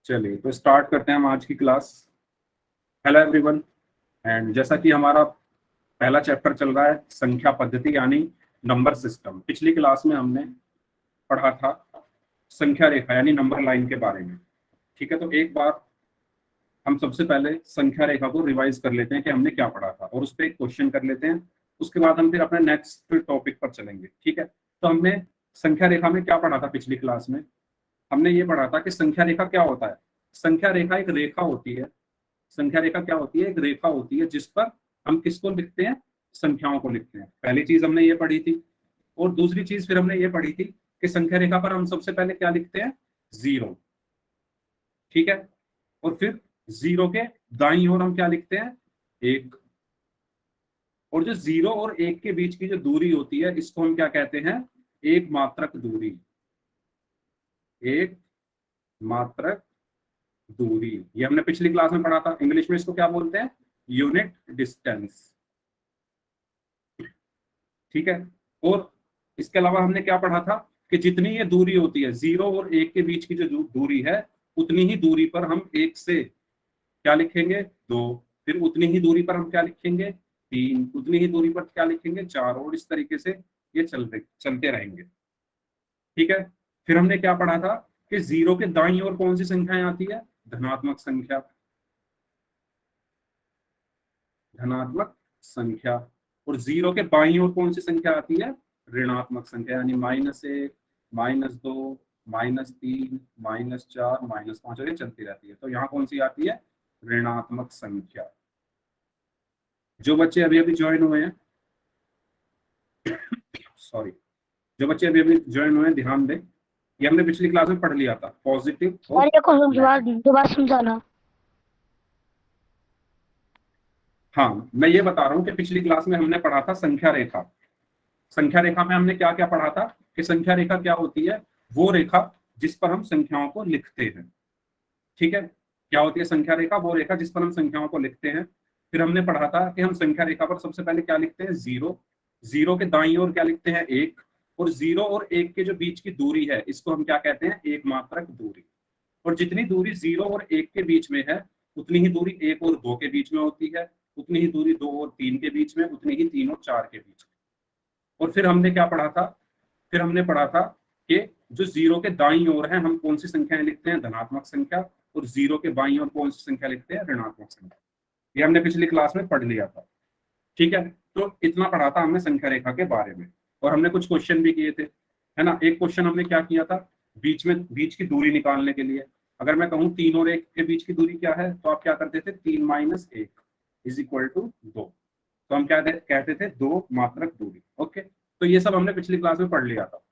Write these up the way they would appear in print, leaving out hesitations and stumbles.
चलिए तो स्टार्ट करते हैं हम आज की क्लास। Hello everyone. एंड जैसा कि हमारा पहला चैप्टर चल रहा है संख्या पद्धति यानी नंबर सिस्टम। पिछली क्लास में हमने पढ़ा था संख्या रेखा यानी नंबर लाइन के बारे में। ठीक है, तो एक बार हम सबसे पहले संख्या रेखा को रिवाइज कर लेते हैं कि हमने क्या पढ़ा था और उस पर एक क्वेश्चन कर लेते हैं। उसके बाद हम फिर अपने नेक्स्ट टॉपिक पर चलेंगे। ठीक है, तो हमने संख्या रेखा में क्या पढ़ा था पिछली क्लास में? हमने ये पढ़ा था कि संख्या रेखा क्या होता है। संख्या रेखा एक रेखा होती है। संख्या रेखा क्या होती है? एक रेखा होती है जिस पर हम किसको लिखते हैं? संख्याओं को लिखते हैं। पहली चीज हमने ये पढ़ी थी। और दूसरी चीज फिर हमने ये पढ़ी थी कि संख्या रेखा पर हम सबसे पहले क्या लिखते हैं? जीरो। ठीक है, और फिर जीरो के दाईं ओर हम क्या लिखते हैं? एक। और जो जीरो और एक के बीच की जो दूरी होती है इसको हम क्या कहते हैं? एक मात्रक दूरी। एक मात्रक दूरी, ये हमने पिछली क्लास में पढ़ा था। इंग्लिश में इसको क्या बोलते हैं? Unit distance. ठीक है, और इसके अलावा हमने क्या पढ़ा था कि जितनी ये दूरी होती है जीरो और एक के बीच की जो दूरी है उतनी ही दूरी पर हम एक से क्या लिखेंगे? दो। फिर उतनी ही दूरी पर हम क्या लिखेंगे? तीन। उतनी ही दूरी पर क्या लिखेंगे? चार। और इस तरीके से ये चलते रहेंगे। ठीक है, फिर हमने क्या पढ़ा था कि जीरो के दाईं ओर कौन सी संख्याएं आती है? धनात्मक संख्या। धनात्मक संख्या। और जीरो के बाईं ओर कौन सी संख्या आती है? ऋणात्मक संख्या, यानी -1, -2, -3, -4, -5 और ये चलती रहती है। तो यहाँ कौन सी आती है? ऋणात्मक संख्या। जो बच्चे अभी अभी ज्वाइन हुए हैं सॉरी, जो बच्चे अभी अभी ज्वाइन हुए हैं ध्यान दें, ये हमने पिछली क्लास में पढ़ लिया था, पॉजिटिव और दोबारा समझाना। हाँ, मैं ये बता रहा हूँ कि पिछली क्लास में हमने पढ़ा था संख्या रेखा। संख्या रेखा में हमने क्या क्या पढ़ा था कि संख्या रेखा क्या होती है? वो रेखा जिस पर हम संख्याओं को लिखते हैं। ठीक है, क्या होती है संख्या रेखा? वो रेखा जिस पर हम संख्याओं को लिखते हैं। फिर हमने पढ़ा था कि हम संख्या रेखा पर सबसे पहले क्या लिखते हैं? जीरो। जीरो के दाईं ओर क्या लिखते हैं? एक। और जीरो और एक के जो बीच की दूरी है इसको हम क्या कहते हैं? एक मात्रक दूरी। और जितनी दूरी जीरो और एक के बीच में है उतनी ही दूरी एक और दो के बीच में होती है, उतनी ही दूरी दो और तीन के बीच में, उतनी ही तीन और चार के बीच में। और फिर हमने क्या पढ़ा था? फिर हमने पढ़ा था कि जो जीरो के दाईं ओर है हम कौन सी संख्याएं लिखते हैं? धनात्मक संख्या। और जीरो के बाईं ओर कौन सी संख्या लिखते हैं? ऋणात्मक संख्या। ये हमने पिछली क्लास में पढ़ लिया था। ठीक है, तो इतना पढ़ा था हमने संख्या रेखा के बारे में। और हमने कुछ क्वेश्चन भी किए थे, है ना। एक क्वेश्चन हमने क्या किया था? बीच की दूरी निकालने के लिए अगर मैं कहूँ 3 और 1 के बीच की दूरी क्या है तो आप क्या करते थे? 3 - 1 = 2। तो हम क्या कहते थे? दो मात्रक दूरी। ओके, तो ये सब हमने पिछली क्लास में पढ़ लिया था।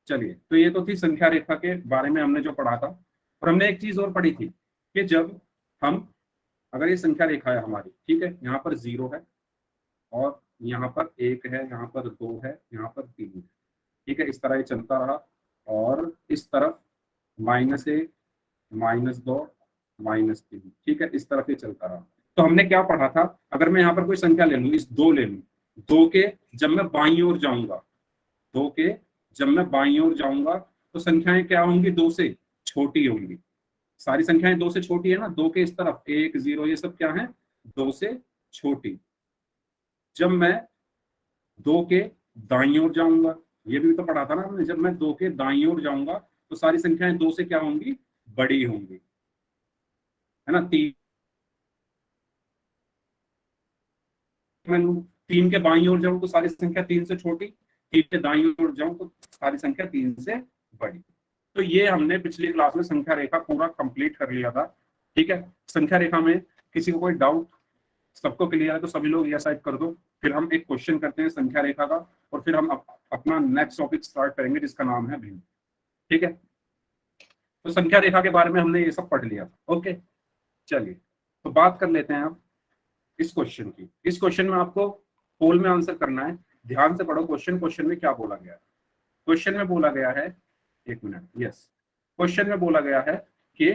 चलिए, तो ये तो थी संख्या रेखा के बारे में हमने जो पढ़ा था। और हमने एक चीज और पढ़ी थी कि जब हम, अगर ये संख्या रेखा है हमारी, ठीक है, यहाँ पर जीरो है और यहाँ पर एक है, यहाँ पर दो है, यहाँ पर तीन है। ठीक है, इस तरह ये चलता रहा। और इस तरफ -1, -2, -3। ठीक है, इस तरफ ये चलता रहा। तो हमने क्या पढ़ा था? अगर मैं यहाँ पर कोई संख्या ले लूँ, इस दो ले लूँ, दो के जब मैं बाईं ओर जाऊंगा, दो के जब मैं बाईं ओर जाऊंगा तो संख्याएं क्या होंगी? दो से छोटी होंगी। सारी संख्याएं दो से छोटी है ना। दो के इस तरफ 1, 0 ये सब क्या है? दो से छोटी। जब मैं दो के दाईं ओर जाऊंगा, ये भी तो पढ़ा था ना हमने, जब मैं दो के दाईं ओर जाऊंगा तो सारी संख्याएं दो से क्या होंगी? बड़ी होंगी, है ना। तीन मैं तीन के बाईं ओर जाऊं तो सारी संख्या तीन से छोटी, तीन के दाईं ओर जाऊं तो सारी संख्या तीन से बड़ी। तो ये हमने पिछली क्लास में संख्या रेखा पूरा कंप्लीट कर लिया था। ठीक है, संख्या रेखा में किसी को कोई डाउट? सबको क्लियर है तो सभी लोग यस टाइप कर दो। फिर हम एक क्वेश्चन करते हैं संख्या रेखा का और फिर हम अपना नेक्स्ट टॉपिक स्टार्ट करेंगे जिसका नाम है भिन्न। ठीक है, तो संख्या रेखा के बारे में हमने ये सब पढ़ लिया था। ओके, चलिए तो बात कर लेते हैं अब इस क्वेश्चन की। इस क्वेश्चन में आपको पोल में आंसर करना है। ध्यान से पढ़ो क्वेश्चन। क्वेश्चन में क्या बोला गया है? क्वेश्चन में बोला गया है, एक मिनट, यस, क्वेश्चन में बोला गया है कि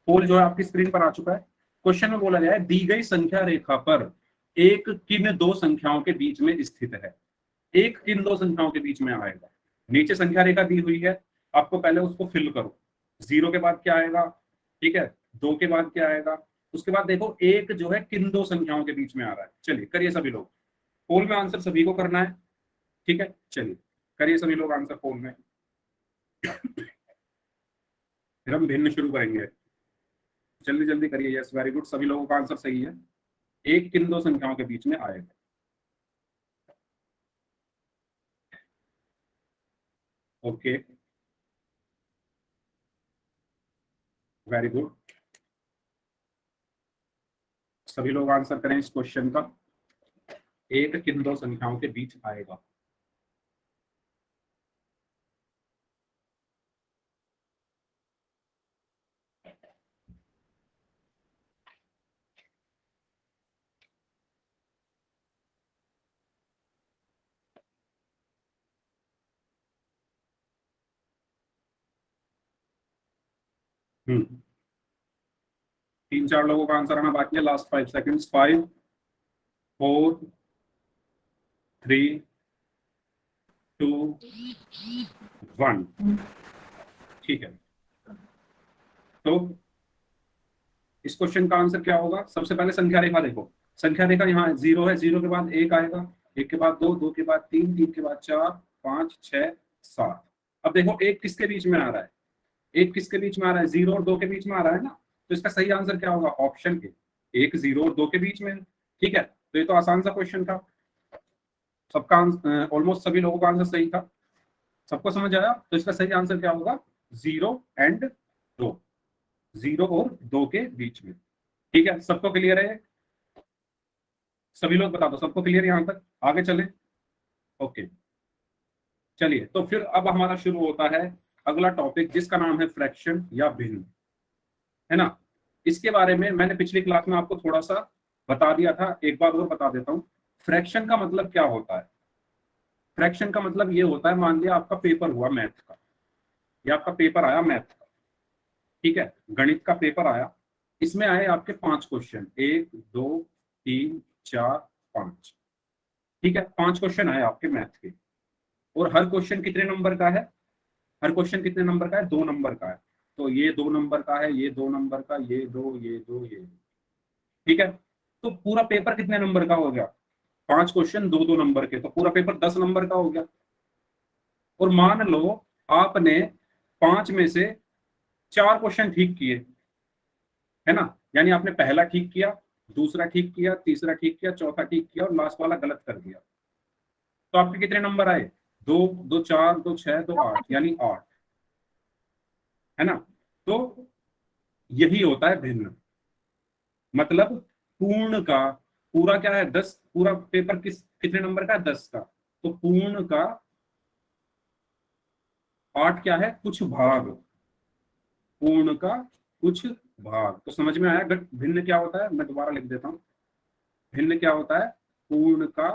पोल जो है आपकी स्क्रीन पर आ चुका है। क्वेश्चन में बोला गया है दी गई संख्या रेखा पर एक किन दो संख्याओं के बीच में स्थित है। एक किन दो संख्याओं के बीच में आएगा। नीचे संख्या रेखा दी हुई है, आपको पहले उसको फिल करो। 0 के बाद क्या आएगा, ठीक है, 2 के बाद क्या आएगा, उसके बाद देखो एक जो है किन दो संख्याओं के बीच में आ रहा है। चलिए करिए सभी लोग, पोल में आंसर सभी को करना है, ठीक है, चलिए करिए सभी लोग आंसर पोल में, फिर हम भिन्न शुरू करेंगे। जल्दी जल्दी करिए, यस वेरी गुड, सभी लोगों का आंसर सही है, एक किन दो संख्याओं के बीच में आएगा। ओके, वेरी गुड, सभी लोग आंसर करें इस क्वेश्चन का, एक किन दो संख्याओं के बीच आएगा। हम्म, 3-4 लोगों का आंसर आना बाकी है, लास्ट 5 सेकंड्स, 5 4 3 2 1, ठीक है। तो इस क्वेश्चन का आंसर क्या होगा, सबसे पहले संख्या रेखा देखो, संख्या रेखा यहाँ 0 है, 0 के बाद 1 आएगा, 1 के बाद 2, 2 के बाद 3, 3 के बाद 4, 5 6 7। अब देखो एक किसके बीच में आ रहा है, एक किसके बीच में आ रहा है, 0 और 2 के बीच में आ रहा है ना, तो इसका सही आंसर क्या होगा, ऑप्शन ए, एक 0 और 2 के बीच में, ठीक है। तो ये तो आसान सा क्वेश्चन था, सबका ऑलमोस्ट सभी लोगों का आंसर सही था, सबको समझ आया, तो इसका सही आंसर क्या होगा, 0 एंड 2, 0 और 2 के बीच में, ठीक है। सबको क्लियर है, सभी लोग बता दो सबको क्लियर यहाँ तक, आगे चले, ओके। चलिए तो फिर अब हमारा शुरू होता है अगला टॉपिक जिसका नाम है फ्रैक्शन या भिन्न, है ना। इसके बारे में मैंने पिछली क्लास में आपको थोड़ा सा बता दिया था, एक बार और बता देता हूँ। फ्रैक्शन का मतलब क्या होता है, फ्रैक्शन का मतलब ये होता है, मान लिया आपका पेपर हुआ मैथ का, या आपका पेपर आया मैथ का, ठीक है, गणित का पेपर आया, इसमें आए आपके 5 क्वेश्चन, 1 2 3 4 5, ठीक है, 5 क्वेश्चन आए आपके मैथ के, और हर क्वेश्चन कितने नंबर का है, हर क्वेश्चन कितने नंबर का है, 2 नंबर का है, तो ये 2 नंबर का है, ये 2 नंबर का, ये 2 ये 2 ये 2, ठीक है। तो पूरा पेपर कितने नंबर का हो गया, 5 क्वेश्चन 2-2 नंबर के, तो पूरा पेपर 10 नंबर का हो गया। और मान लो आपने 5 में से 4 क्वेश्चन ठीक किए, है ना, यानी आपने पहला ठीक किया, दूसरा ठीक किया, तीसरा ठीक किया, चौथा ठीक किया, और लास्ट वाला गलत कर दिया, तो आपके कितने नंबर आए, 2 2 4 2 6 2 8, यानी 8, है ना। तो यही होता है भिन्न, मतलब पूर्ण का पूरा क्या है, 10, पूरा पेपर कितने नंबर का है, 10 का, तो पूर्ण का 8 क्या है, कुछ भाग, पूर्ण का कुछ भाग, तो समझ में आया भिन्न क्या होता है, मैं दोबारा लिख देता हूं, भिन्न क्या होता है, पूर्ण का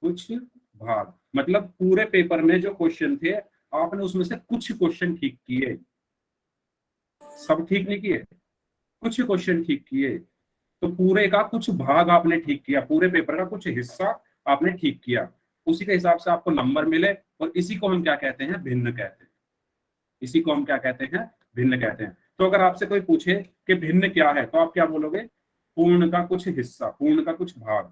कुछ भाग, मतलब पूरे पेपर में जो क्वेश्चन थे आपने उसमें से कुछ क्वेश्चन ठीक किए, सब ठीक नहीं किए, कुछ क्वेश्चन ठीक किए, तो पूरे का कुछ भाग आपने ठीक किया, पूरे पेपर का कुछ हिस्सा आपने ठीक किया, उसी के हिसाब से आपको नंबर मिले, और इसी को हम क्या कहते हैं, भिन्न कहते हैं, इसी को हम क्या कहते हैं, भिन्न कहते हैं। तो अगर आपसे कोई पूछे कि भिन्न क्या है, तो आप क्या बोलोगे, पूर्ण का कुछ हिस्सा, पूर्ण का कुछ भाग।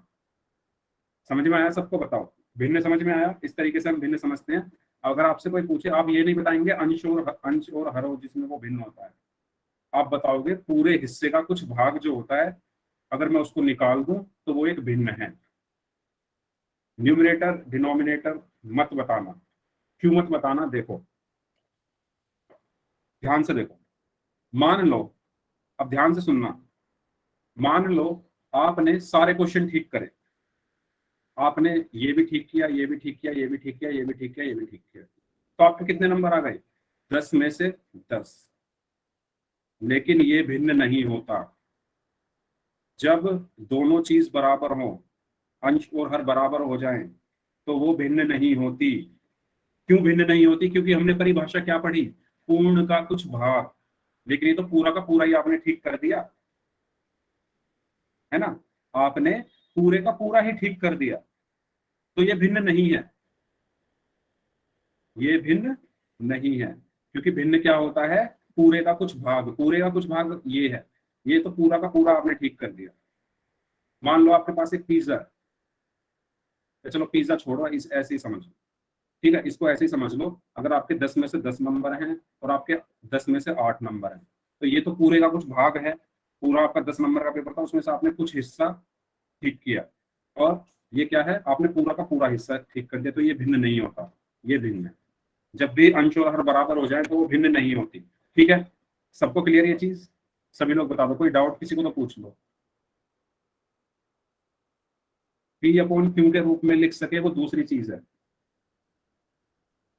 समझ में आया सबको, बताओ, भिन्न समझ में आया, इस तरीके से हम भिन्न समझते हैं। अगर आपसे कोई पूछे, आप ये नहीं बताएंगे अंश और हरों जिसमें वो भिन्न होता है, आप बताओगे पूरे हिस्से का कुछ भाग जो होता है, अगर मैं उसको निकाल दूं तो वो एक भिन्न है। न्यूमरेटर डिनोमिनेटर मत बताना, क्यों मत बताना, देखो ध्यान से देखो, मान लो, अब ध्यान से सुनना, मान लो आपने सारे क्वेश्चन ठीक करे, आपने ये भी ठीक किया, ये भी ठीक किया, ये भी ठीक किया, ये भी ठीक किया, ये भी ठीक किया, तो आपके कितने नंबर आ गए, 10 में से 10। लेकिन ये भिन्न नहीं होता, जब दोनों चीज बराबर हो, अंश और हर बराबर हो जाएं, तो वो भिन्न नहीं होती। क्यों भिन्न नहीं होती, क्योंकि हमने परिभाषा क्या पढ़ी, पूर्ण का कुछ भाग, लेकिन ये तो पूरा का पूरा ही आपने ठीक कर दिया, है ना, आपने पूरे का पूरा ही ठीक कर दिया, तो ये भिन्न नहीं है, ये भिन्न नहीं है, क्योंकि भिन्न क्या होता है, पूरे का कुछ भाग, पूरे का कुछ भाग ये है, ये तो पूरा का पूरा आपने ठीक कर दिया। मान लो आपके पास एक पिज्जा है, तो चलो पिज्जा छोड़ो, इस ऐसे ही समझ लो, ठीक है, इसको ऐसे ही समझ लो। अगर आपके 10 में से 10 नंबर हैं और आपके 10 में से 8 नंबर हैं, तो ये तो पूरे का कुछ भाग है, पूरा आपका 10 नंबर का पेपर था, उसमें से आपने कुछ हिस्सा ठीक किया, और ये क्या है, आपने पूरा का पूरा हिस्सा ठीक कर दिया, तो ये भिन्न नहीं होता, ये भिन्न है। जब भी अंश और हर बराबर हो जाए तो वो भिन्न नहीं होती। ठीक है, सबको क्लियर ये चीज? सभी लोग बता दो, कोई डाउट किसी को तो पूछ लो। पी अपॉन क्यू के रूप में लिख सके वो दूसरी चीज है,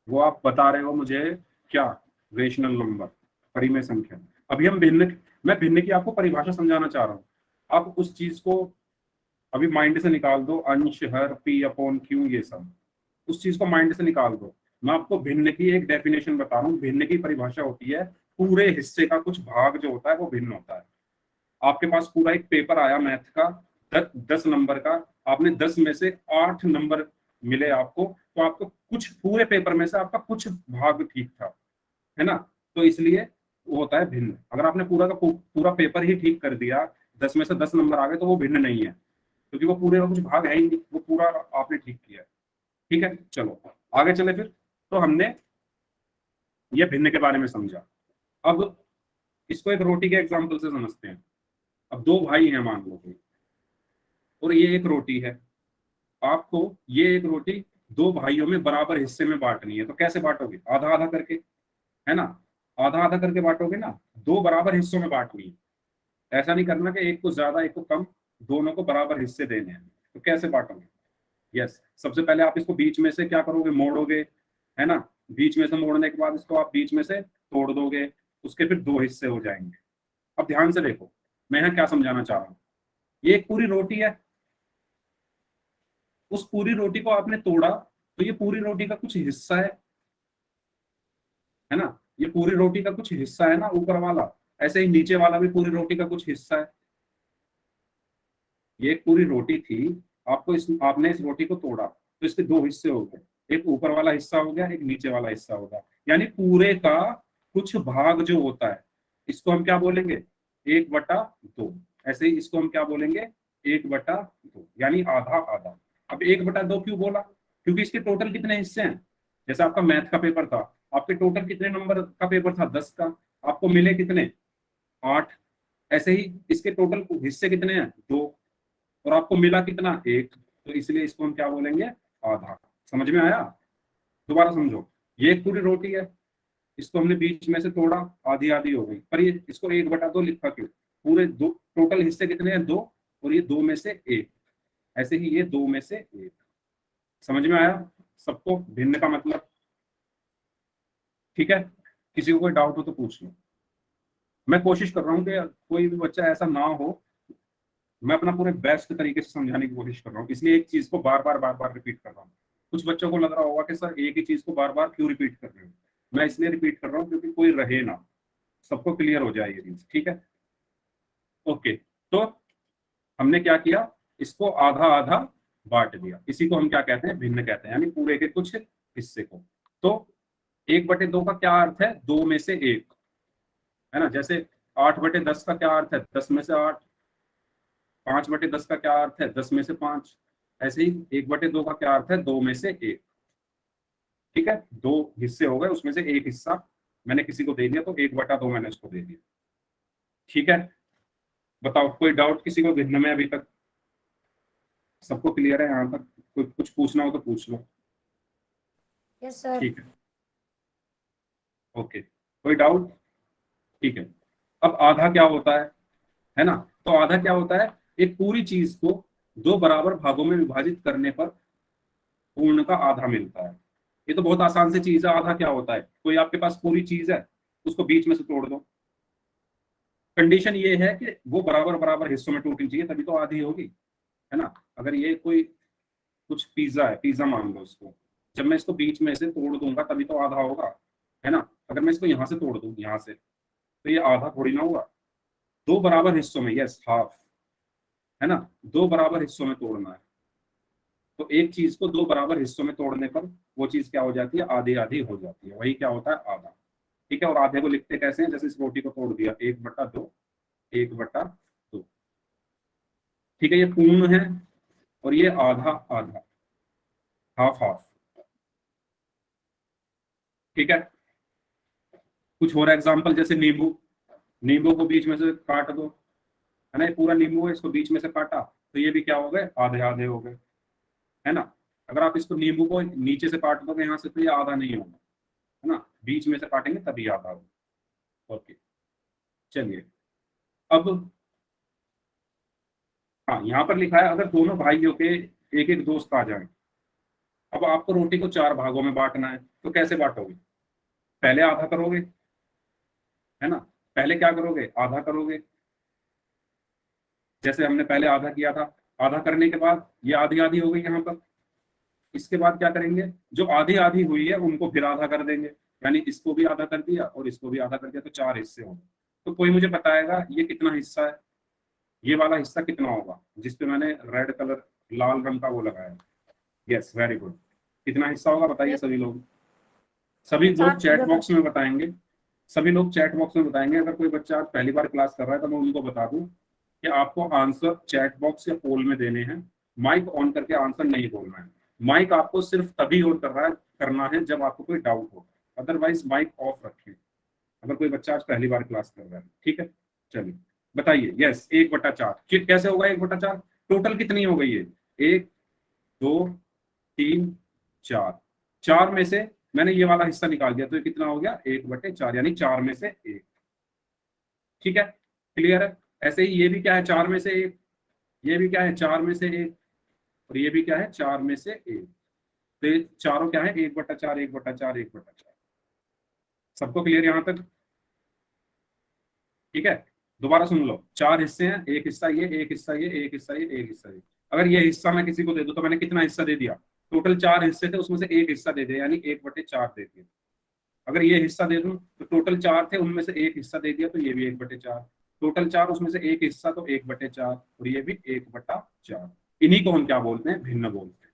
वो आप बता रहे हो मुझे क्या, रेशनल नंबर, परिमेय संख्या। अभी हम भिन्न, मैं भिन्न की आपको परिभाषा समझाना चाह रहा हूँ, आप उस चीज को अभी माइंड से निकाल दो, अंश हर पी अपॉन क्यू ये सब, उस चीज को माइंड से निकाल दो। मैं आपको भिन्न की एक डेफिनेशन बता रहा हूँ, भिन्न की परिभाषा होती है पूरे हिस्से का कुछ भाग जो होता है वो भिन्न होता है। आपके पास पूरा एक पेपर आया मैथ का 10 नंबर का, आपने 10 में से 8 नंबर मिले आपको, तो आपको कुछ पूरे पेपर में से आपका कुछ भाग ठीक था, है ना, तो इसलिए वो होता है भिन्न। अगर आपने पूरा का पूरा पेपर ही ठीक कर दिया, 10 में से 10 नंबर आ गए, तो वो भिन्न नहीं है, क्योंकि वो पूरे का कुछ भाग है ही नहीं, वो पूरा आपने ठीक किया है। ठीक है, चलो आगे चले फिर। तो हमने ये भिन्न के बारे में समझा, अब इसको एक रोटी के एग्जाम्पल से समझते हैं। अब दो भाई हैं मान लो कोई, और ये एक रोटी है, आपको ये एक रोटी दो भाइयों में बराबर हिस्से में बांटनी है, तो कैसे बांटोगे, आधा आधा करके, है ना, आधा आधा करके बांटोगे ना, दो बराबर हिस्सों में बांटनी है। ऐसा नहीं करना कि एक को ज्यादा एक को कम, दोनों को बराबर हिस्से देने हैं। तो कैसे बांटोगे, यस, सबसे पहले आप इसको बीच में से क्या करोगे, मोड़ोगे, है ना, बीच में से मोड़ने के बाद इसको आप बीच में से तोड़ दोगे, उसके फिर दो हिस्से हो जाएंगे। अब ध्यान से देखो मैं यहाँ क्या समझाना चाह रहा हूँ, ये एक पूरी रोटी है, उस पूरी रोटी को आपने तोड़ा, तो ये पूरी रोटी का कुछ हिस्सा है ना, ये पूरी रोटी का कुछ हिस्सा है ना ऊपर वाला, ऐसे ही नीचे वाला भी पूरी रोटी का कुछ हिस्सा है। ये एक पूरी रोटी थी, आपको आपने इस रोटी को तोड़ा, तो इसके दो हिस्से हो गए, एक ऊपर वाला हिस्सा हो गया, एक नीचे वाला हिस्सा होगा, यानी पूरे का कुछ भाग जो होता है, इसको हम क्या बोलेंगे, 1/2। ऐसे ही इसको हम क्या बोलेंगे, 1/2, यानी आधा आधा। अब 1/2 क्यों बोला, क्योंकि इसके टोटल कितने हिस्से हैं, जैसे आपका मैथ का पेपर था, आपके टोटल कितने नंबर का पेपर था, 10 का, आपको मिले कितने, 8। ऐसे ही इसके टोटल हिस्से कितने हैं, 2, और आपको मिला कितना, 1, तो इसलिए इसको हम क्या बोलेंगे, आधा। समझ में आया, दोबारा समझो, ये एक पूरी रोटी है, इसको हमने बीच में से तोड़ा, आधी आधी हो गई, पर ये इसको 1/2 लिखा क्यों, पूरे दो टोटल हिस्से कितने हैं, 2, और ये 2 में से 1, ऐसे ही ये 2 में से 1। समझ में आया सबको भिन्न का मतलब? ठीक है, किसी को कोई डाउट हो तो पूछ लो। मैं कोशिश कर रहा हूँ कि कोई भी बच्चा ऐसा ना हो, मैं अपना पूरे बेस्ट तरीके से समझाने की कोशिश कर रहा हूँ, इसलिए एक चीज को बार बार रिपीट कर रहा हूँ। कुछ बच्चों को लग रहा होगा कि सर एक ही चीज को बार बार क्यों रिपीट कर रहे हो, मैं इसलिए रिपीट कर रहा हूँ क्योंकि कोई रहे ना, सबको क्लियर हो जाए ये चीज। ठीक है, ओके, तो हमने क्या किया, इसको आधा आधा बांट दिया, इसी को हम क्या कहते हैं, भिन्न कहते हैं, यानी पूरे के कुछ हिस्से को। तो 1/2 का क्या अर्थ है, 2 में से 1, है ना, जैसे 8/10 का क्या अर्थ है, 10 में से 8। 5/10 का क्या अर्थ है, 10 में से 5। ऐसे ही 1/2 का क्या अर्थ है, 2 में से 1। ठीक है, दो हिस्से हो गए, उसमें से एक हिस्सा मैंने किसी को दे दिया, तो 1/2 मैंने उसको दे दिया। ठीक है, बताओ कोई डाउट किसी को भिन्न में अभी तक? सबको क्लियर है यहाँ तक? कोई कुछ पूछना हो तो पूछ लो। Yes sir. ठीक है, ओके, कोई डाउट? ठीक है, अब आधा क्या होता है ना, तो आधा क्या होता है, एक पूरी चीज को दो बराबर भागों में विभाजित करने पर पूर्ण का आधा मिलता है। ये तो बहुत आसान सी चीज है, आधा क्या होता है, कोई आपके पास पूरी चीज है, उसको बीच में से तोड़ दो, कंडीशन ये है कि वो बराबर बराबर हिस्सों में टूटनी चाहिए, तभी तो आधी होगी, है ना। अगर ये कोई कुछ पिज्जा है, पिज्जा मान लो इसको, जब मैं इसको बीच में से तोड़ दूंगा तभी तो आधा होगा, है ना। अगर मैं इसको यहाँ से तोड़ दूं, यहाँ से, तो ये आधा थोड़ी ना होगा। दो बराबर हिस्सों में, यस हाफ, है ना, दो बराबर हिस्सों में तोड़ना है, तो एक चीज को दो बराबर हिस्सों में तोड़ने पर वो चीज क्या हो जाती है, आधी आधी हो जाती है, वही क्या होता है, आधा। ठीक है, और आधे को लिखते कैसे हैं, जैसे इस रोटी को तोड़ दिया, 1/2, 1/2। ठीक है, ये पूर्ण है और ये आधा आधा, हाफ हाफ। ठीक है, कुछ और एग्जांपल, जैसे नींबू, नींबू को बीच में से काट दो, है ना, ये पूरा नींबू है, इसको बीच में से काटा तो ये भी क्या हो गए, आधे आधे हो गए, है ना। अगर आप इसको नींबू को नीचे से काट दोगे यहाँ से तो ये आधा नहीं होगा, है ना, बीच में से काटेंगे तभी आधा होगा। ओके, चलिए अब, हाँ यहाँ पर लिखा है, अगर दोनों भाइयों के एक एक दोस्त आ जाए, अब आपको रोटी को 4 भागों में बांटना है, तो कैसे बांटोगे, पहले आधा करोगे, है ना, पहले क्या करोगे, आधा करोगे, जैसे हमने पहले आधा किया था। आधा करने के बाद ये आधी आधी हो गई यहाँ पर, इसके बाद क्या करेंगे, जो आधी आधी हुई है उनको फिर आधा कर देंगे, यानी इसको भी आधा कर दिया और इसको भी आधा कर दिया, तो 4 हिस्से होंगे। तो कोई मुझे बताएगा ये कितना हिस्सा है, ये वाला हिस्सा कितना होगा, जिसपे मैंने रेड कलर, लाल रंग का वो लगाया। Yes, very good. कितना हिस्सा होगा बताइए सभी लोग, सभी लोग चैट बॉक्स में बताएंगे, सभी लोग चैट बॉक्स में बताएंगे। अगर कोई बच्चा आज पहली बार क्लास कर रहा है तो मैं उनको बता दूं कि आपको आंसर चैट बॉक्स या पोल में देने हैं, माइक ऑन करके आंसर नहीं बोलना है। माइक आपको सिर्फ तभी ऑन करना है जब आपको कोई डाउट हो, अदरवाइज माइक ऑफ रखें अगर कोई बच्चा आज पहली बार क्लास कर रहा है। ठीक है, चलिए बताइए। यस, 1/4 कैसे होगा, 1/4 टोटल कितनी हो गई है, 1 2 3 4, 4 में से मैंने ये वाला हिस्सा निकाल दिया तो ये कितना हो गया, 1/4, यानी 4 में से 1। ठीक है, क्लियर है। ऐसे ही ये भी क्या है, 4 में से 1, ये भी क्या है, 4 में से 1, और ये भी क्या है, 4 में से 1। तो ये चारों क्या है, 1/4, 1/4, 1/4। सबको क्लियर यहां तक, ठीक है। दोबारा सुन लो, 4 हिस्से हैं, एक हिस्सा ये, एक हिस्सा ये, एक हिस्सा ये, एक हिस्सा ये। अगर ये हिस्सा मैं किसी को दे दूं तो मैंने कितना हिस्सा दे दिया, टोटल 4 हिस्से थे उसमें से एक हिस्सा दे दिया, यानी 1/4 दे दिया। अगर ये हिस्सा दे दूं तो टोटल 4 थे उनमें से एक हिस्सा दे दिया तो ये भी 1/4, टोटल 4 उसमें से एक हिस्सा तो 1/4, और ये भी 1/4। इन्हीं को हम क्या बोलते हैं, भिन्न बोलते हैं।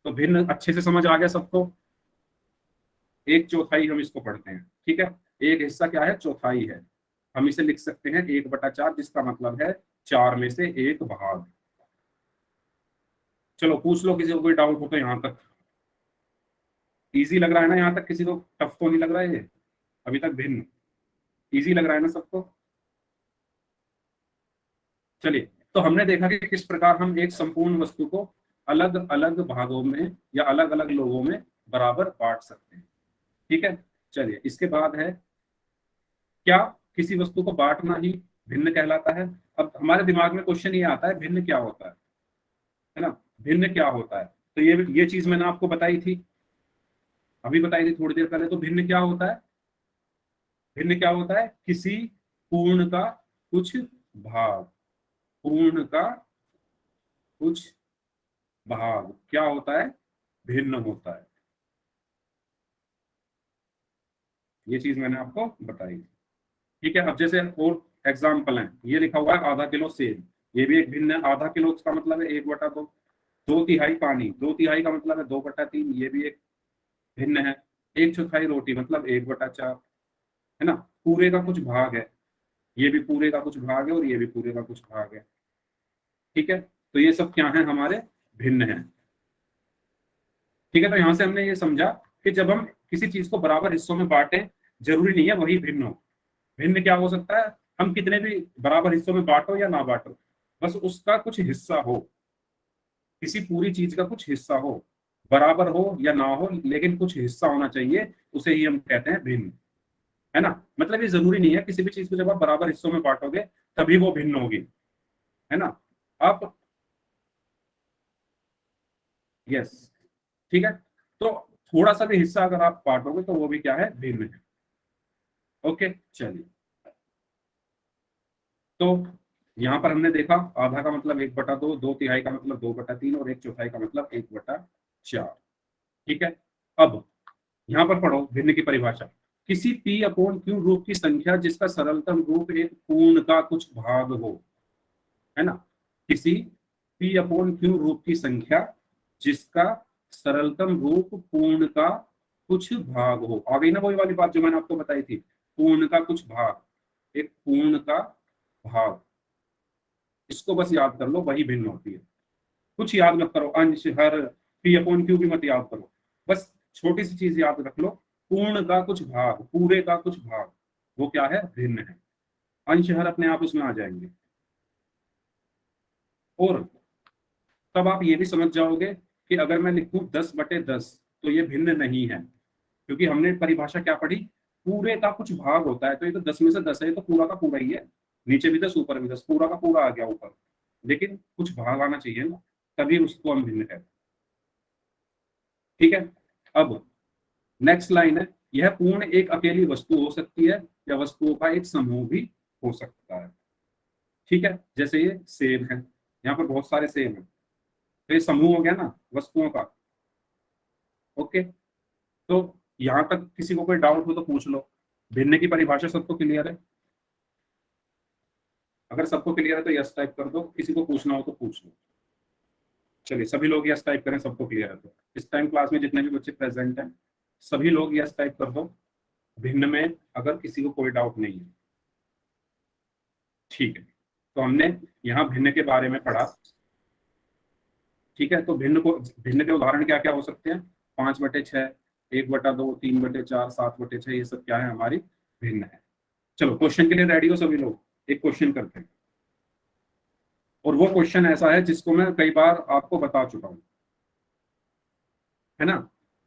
तो भिन्न अच्छे से समझ आ गया सबको, 1/4 हम इसको पढ़ते हैं। ठीक है, एक हिस्सा क्या है, चौथाई है, हम इसे लिख सकते हैं 1/4, जिसका मतलब है 4 में से 1 भाग। चलो पूछ लो किसी को कोई डाउट हो तो, यहां तक इजी लग रहा है ना, यहाँ तक किसी को टफ तो नहीं लग रहा है ये, अभी तक भिन्न इजी लग रहा है ना सबको। चलिए, तो हमने देखा कि किस प्रकार हम एक संपूर्ण वस्तु को अलग अलग भागों में या अलग अलग लोगों में बराबर बांट सकते हैं। ठीक है, चलिए इसके बाद है, क्या किसी वस्तु को बांटना ही भिन्न कहलाता है। अब हमारे दिमाग में क्वेश्चन ये आता है, भिन्न क्या होता है ना, भिन्न क्या होता है। तो ये चीज मैंने आपको बताई थी, अभी बताई थी थोड़ी देर पहले। तो भिन्न क्या होता है, भिन्न क्या होता है, किसी पूर्ण का कुछ भाग, पूर्ण का कुछ भाग क्या होता है, भिन्न होता है। ये चीज मैंने आपको बताई। ठीक है, अब जैसे और एग्जाम्पल है, ये लिखा हुआ है आधा किलो सेब, ये भी एक भिन्न है। आधा किलो का मतलब है 1/2, 2/3 पानी, 2/3 का मतलब है 2/3, ये भी एक भिन्न है। 1/4 रोटी मतलब 1/4, है ना, पूरे का कुछ भाग है, ये भी पूरे का कुछ भाग है और ये भी पूरे का कुछ भाग है। ठीक है, तो ये सब क्या है, हमारे भिन्न है। ठीक है, तो यहां से हमने ये समझा कि जब हम किसी चीज को बराबर हिस्सों में बांटें, जरूरी नहीं है वही भिन्न हो। भिन्न क्या हो सकता है, हम कितने भी बराबर हिस्सों में बांटो या ना बांटो, बस उसका कुछ हिस्सा हो, किसी पूरी चीज का कुछ हिस्सा हो, बराबर हो या ना हो लेकिन कुछ हिस्सा होना चाहिए, उसे ही हम कहते हैं भिन्न, है ना। मतलब ये जरूरी नहीं है किसी भी चीज को जब आप बराबर हिस्सों में बांटोगे तभी वो भिन्न होगी, है ना। आप, यस, ठीक है, तो थोड़ा सा भी हिस्सा अगर आप बांटोगे तो वो भी क्या है, भिन्न है। ओके, चलिए, तो यहां पर हमने देखा आधा का मतलब 1/2, 2/3 का मतलब 2/3 और 1/4 का मतलब 1/4। ठीक है, अब यहां पर पढ़ो भिन्न की परिभाषा। किसी P/Q रूप की संख्या जिसका सरलतम रूप एक पूर्ण का कुछ भाग हो, है ना, किसी P/Q रूप की संख्या जिसका सरलतम रूप पूर्ण का कुछ भाग हो। आ गई ना वही वाली बात जो मैंने आपको बताई थी, पूर्ण का कुछ भाग, एक पूर्ण का भाग, इसको बस याद कर लो, वही भिन्न होती है। कुछ याद मत करो, अंश हर पी अपॉन क्यू भी मत याद करो, बस छोटी सी चीज याद रख लो, पूर्ण का कुछ भाग, पूरे का कुछ भाग, वो क्या है, भिन्न है। अंश हर अपने आप उसमें आ जाएंगे। और तब आप ये भी समझ जाओगे कि अगर मैं लिखूं 10/10 तो ये भिन्न नहीं है, क्योंकि हमने परिभाषा क्या पढ़ी, पूरे का कुछ भाग होता है, तो ये तो 10 में से 10 है, ये तो पूरा का पूरा ही है। नीचे भी 10 ऊपर भी 10, पूरा का पूरा आ गया ऊपर, लेकिन कुछ भाग आना चाहिए ना, तभी उसको हम भिन्न कहते हैं। ठीक है। अब नेक्स्ट लाइन है, यह पूर्ण एक अकेली वस्तु हो सकती है या वस्तुओं का एक समूह भी हो सकता है। ठीक है, जैसे ये सेब है, यहाँ पर बहुत सारे सेब हैं, तो ये समूह हो गया ना वस्तुओं का। ओके, तो यहाँ तक किसी को कोई डाउट हो तो पूछ लो। भिन्न की परिभाषा सबको क्लियर है? अगर सबको क्लियर है तो यस टाइप कर दो, किसी को पूछना हो तो पूछ लो। चलिए सभी लोग यस टाइप करें, सबको क्लियर है तो। इस टाइम क्लास में जितने भी बच्चे प्रेजेंट हैं सभी लोग यस टाइप कर दो, भिन्न में अगर किसी को कोई डाउट नहीं है। ठीक है, तो हमने यहाँ भिन्न के बारे में पढ़ा। ठीक है, तो भिन्न के उदाहरण क्या क्या हो सकते हैं, 5/6, 1/2, 3/4, 7/6, ये सब क्या है, हमारी भिन्न है। चलो क्वेश्चन के लिए रेडी हो सभी लोग? एक क्वेश्चन करते हैं, और वो क्वेश्चन ऐसा है जिसको मैं कई बार आपको बता चुका हूं, है ना,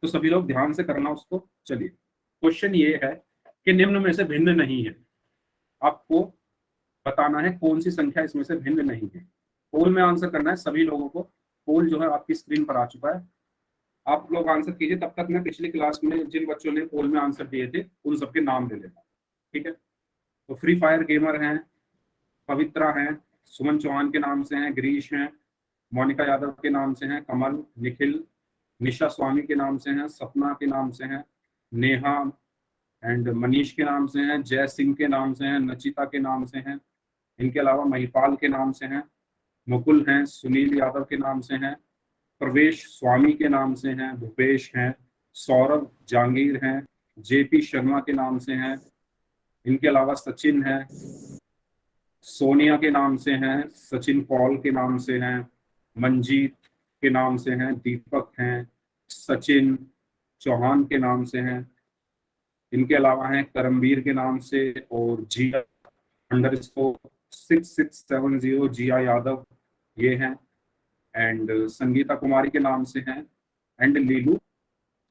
तो सभी लोग ध्यान से करना उसको। चलिए क्वेश्चन ये है कि निम्न में से भिन्न नहीं है, आपको बताना है कौन सी संख्या इसमें से भिन्न नहीं है। पोल में आंसर करना है सभी लोगों को। पोल जो है आपकी स्क्रीन पर आ चुका है, आप लोग आंसर कीजिए। तब तक मैं पिछली क्लास में जिन बच्चों ने पोल में आंसर दिए थे उन सबके नाम ले लेता। ठीक है, तो फ्री फायर गेमर हैं, पवित्रा हैं, सुमन चौहान के नाम से हैं, गिरीश हैं, मोनिका यादव के नाम से हैं, कमल, निखिल, निशा स्वामी के नाम से हैं, सपना के नाम से हैं, नेहा एंड मनीष के नाम से हैं, जय सिंह के नाम से हैं, नचिता के नाम से हैं, इनके अलावा महिपाल के नाम से हैं, मुकुल हैं, सुनील यादव के नाम से हैं, प्रवेश स्वामी के नाम से हैं, भूपेश हैं, सौरभ जहांगीर हैं, जेपी शर्मा के नाम से हैं, इनके अलावा सचिन है, सोनिया के नाम से हैं, सचिन पॉल के नाम से हैं, मंजीत के नाम से हैं, दीपक हैं, सचिन चौहान के नाम से हैं, इनके अलावा हैं करमवीर के नाम से, और जिया _6670 जिया यादव ये हैं, एंड संगीता कुमारी के नाम से हैं, एंड लीलू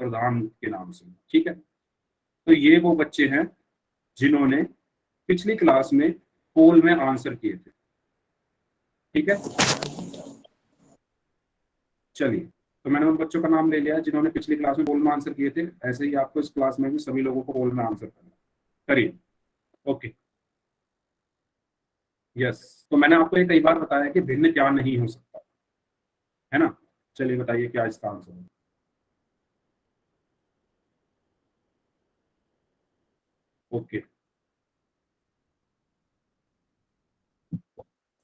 प्रधान के नाम से। ठीक है, तो ये वो बच्चे हैं जिन्होंने पिछली क्लास में पोल में आंसर किए थे। ठीक है, चलिए तो मैंने उन बच्चों का नाम ले लिया जिन्होंने पिछली क्लास में पोल में आंसर किए थे। ऐसे ही आपको इस क्लास में भी सभी लोगों को पोल में आंसर करना, करिए। ओके, यस, तो मैंने आपको ये कई बार बताया कि भिन्न क्या नहीं हो सकता, है ना। चलिए बताइए क्या इसका आंसर है। ओके,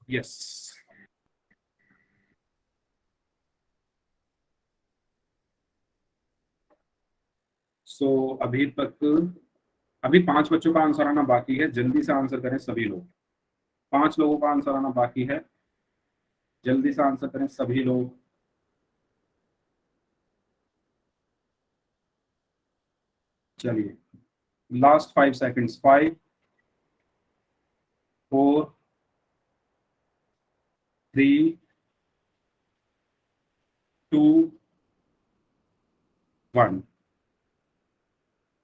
यस, सो अभी 5 बच्चों का आंसर आना बाकी है, जल्दी से आंसर करें सभी लोग। 5 लोगों का आंसर आना बाकी है, जल्दी से आंसर करें सभी लोग। चलिए लास्ट 5 सेकंड्स, 5, 4, 3, 2, 1।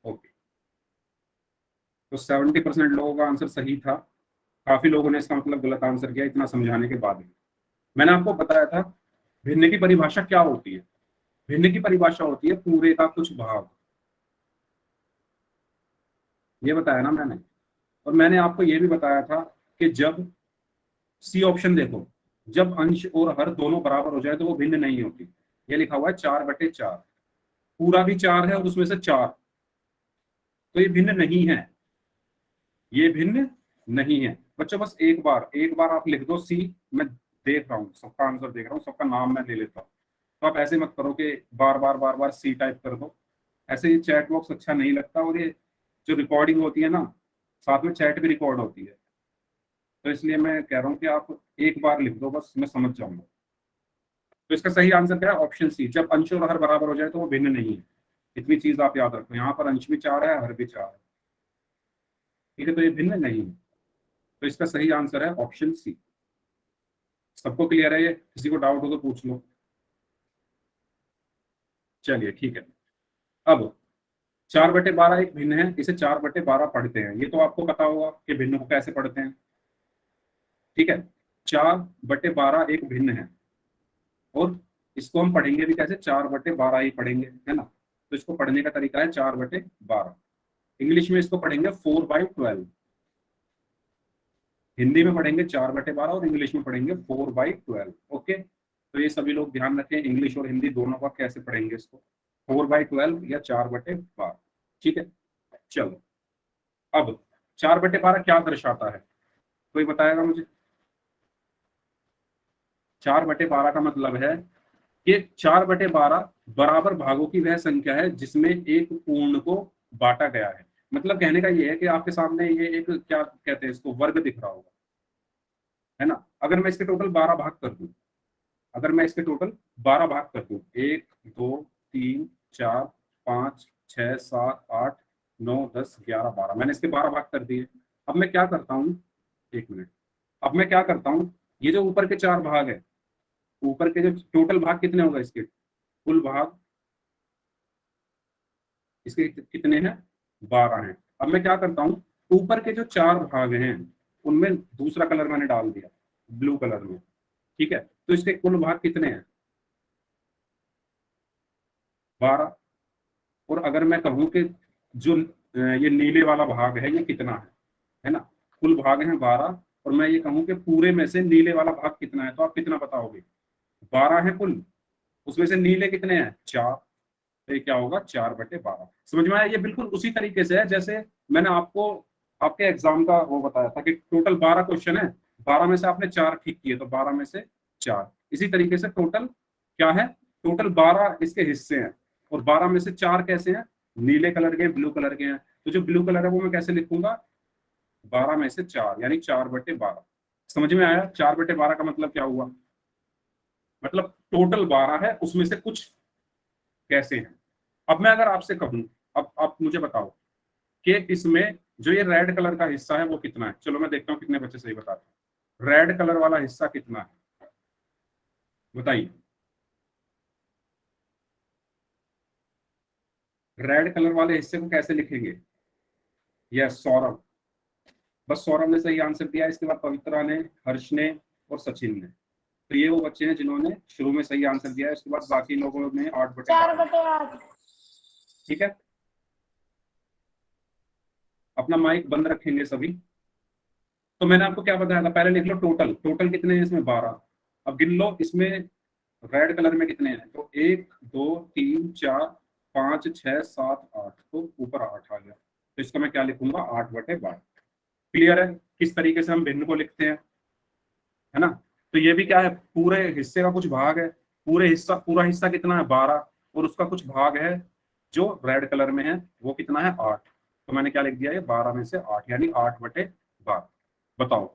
ओके, तो 70% लोगों का आंसर सही था। काफी लोगों ने इसका मतलब गलत आंसर किया इतना समझाने के बाद भी। मैंने आपको बताया था भिन्न की परिभाषा क्या होती है। भिन्न की परिभाषा होती है पूरे का कुछ भाग, ये बताया ना मैंने। और मैंने आपको ये भी बताया था कि जब सी ऑप्शन देखो, जब अंश और हर दोनों बराबर हो जाए तो वो भिन्न नहीं होती। ये लिखा हुआ है 4/4, पूरा भी 4 है और उसमें से 4, तो ये भिन्न नहीं है, ये भिन्न नहीं है। बच्चों बस एक बार आप लिख दो सी। मैं देख रहा हूँ सबका आंसर, देख रहा हूँ सबका नाम मैं ले लेता हूँ, तो आप ऐसे मत करो कि बार बार सी टाइप कर दो। ऐसे ये चैट बॉक्स अच्छा नहीं लगता, और ये जो रिकॉर्डिंग होती है ना, साथ में चैट भी रिकॉर्ड होती है, तो इसलिए मैं कह रहा हूँ कि आप एक बार लिख दो, बस मैं समझ जाऊंगा। तो इसका सही आंसर क्या है? Option C. जब अंश और हर बराबर हो जाए तो वो भिन्न नहीं है। इतनी चीज आप याद रखो, यहाँ पर अंश भी 4 है, हर भी 4 है, ठीक है, तो ये भिन्न नहीं है। तो इसका सही आंसर है ऑप्शन सी। सबको क्लियर है ये? किसी को डाउट हो तो पूछ लो। चलिए ठीक है। अब 4/12 एक भिन्न है, इसे 4/12 पढ़ते हैं। ये तो आपको पता होगा कि भिन्न को कैसे पढ़ते हैं, ठीक है। 4/12 एक भिन्न है, और इसको हम पढ़ेंगे भी कैसे? 4/12 ही पढ़ेंगे, है ना। तो इसको पढ़ने का तरीका है 4/12। इंग्लिश में इसको पढ़ेंगे 4/12। हिंदी में पढ़ेंगे 4/12 और इंग्लिश में पढ़ेंगे 4/12। ओके, तो ये सभी लोग ध्यान रखें, इंग्लिश और हिंदी दोनों का कैसे पढ़ेंगे इसको, 4/12 या 4/12, ठीक है। चलो, अब 4/12 क्या दर्शाता है, कोई बताएगा मुझे? 4/12 का मतलब है कि 4/12 बराबर भागों की वह संख्या है जिसमें एक पूर्ण को बांटा गया है। मतलब कहने का ये है कि आपके सामने ये एक, क्या कहते हैं इसको, वर्ग दिख रहा होगा, है ना। अगर मैं इसके टोटल 12 भाग कर दूं, अगर मैं इसके टोटल 12 भाग कर दूं, 1 2 3 4 5 6 7 8 9 10 11 12, मैंने इसके 12 भाग कर दिए। अब मैं क्या करता हूँ, एक मिनट, अब मैं क्या करता हूँ, ये जो ऊपर के 4 भाग है, ऊपर के जो टोटल भाग कितने होगा, इसके कुल भाग इसके कितने हैं? 12 हैं। अब मैं क्या करता हूँ, ऊपर के जो 4 भाग हैं उनमें दूसरा कलर मैंने डाल दिया, ब्लू कलर में, ठीक है। तो इसके कुल भाग कितने हैं? 12। और अगर मैं कहूँ कि जो ये नीले वाला भाग है ये कितना है ना, कुल भाग हैं 12, और मैं ये कहूँ कि पूरे में से नीले वाला भाग कितना है, तो आप कितना बताओगे? 12 है कुल, उसमें से नीले कितने हैं? 4। तो ये क्या होगा? 4/12। समझ में आया? ये बिल्कुल उसी तरीके से है जैसे मैंने आपको आपके एग्जाम का वो बताया था कि टोटल 12 क्वेश्चन है, 12 में से आपने 4 ठीक किए, तो 12 में से 4। इसी तरीके से टोटल क्या है, टोटल 12 इसके हिस्से हैं, और 12 में से 4 कैसे हैं? नीले कलर के, ब्लू कलर के हैं। तो जो ब्लू कलर है वो मैं कैसे लिखूंगा? 12 में से 4, यानी 4/12। समझ में आया? 4/12 का मतलब क्या हुआ? मतलब टोटल 12 है, उसमें से कुछ कैसे हैं। अब मैं अगर आपसे कहूं, अब आप मुझे बताओ कि इसमें जो ये रेड कलर का हिस्सा है वो कितना है। चलो मैं देखता हूँ कितने बच्चे सही बताते हैं। रेड कलर वाला हिस्सा कितना है, बताइए। रेड कलर वाले हिस्से को कैसे लिखेंगे? यस, सौरभ। बस सौरभ ने सही आंसर दिया, इसके बाद पवित्रा ने, हर्ष ने और सचिन ने। तो ये वो बच्चे हैं जिन्होंने शुरू में सही आंसर दिया है, उसके बाद बाकी लोगों ने 8/12। 4/8। ठीक है, अपना माइक बंद रखेंगे सभी। तो मैंने आपको क्या बताया था, पहले लिख लो टोटल, टोटल कितने हैं इसमें? 12। अब गिन लो इसमें रेड कलर में कितने हैं, तो 1 2 3 4 5 6 7 8, तो ऊपर 8 आ गया। तो इसका मैं क्या लिखूंगा? 8/12। क्लियर है किस तरीके से हम भिन्न को लिखते हैं, है ना। तो ये भी क्या है, पूरे हिस्से का कुछ भाग है, पूरा हिस्सा कितना है? 12, और उसका कुछ भाग है जो रेड कलर में है, वो कितना है? 8। तो मैंने क्या लिख दिया? ये 12 में से 8, यानी 8/12। बताओ,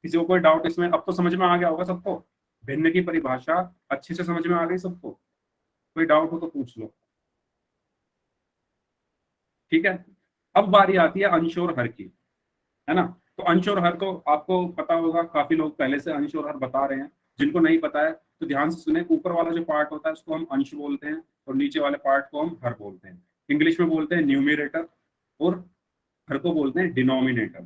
किसी को कोई डाउट इसमें? अब तो समझ में आ गया होगा सबको, भिन्न की परिभाषा अच्छे से समझ में आ गई सबको। कोई डाउट हो तो पूछ लो, ठीक है। अब बारी आती है अंश और हर की, है ना। तो अंश और हर तो आपको पता होगा, काफी लोग पहले से अंश और हर बता रहे हैं। जिनको नहीं पता है तो ध्यान से सुने, ऊपर वाला जो पार्ट होता है उसको हम अंश बोलते हैं, और नीचे वाले पार्ट को हम हर बोलते हैं। इंग्लिश में बोलते हैं न्यूमिरेटर, और हर को बोलते हैं डिनोमिनेटर,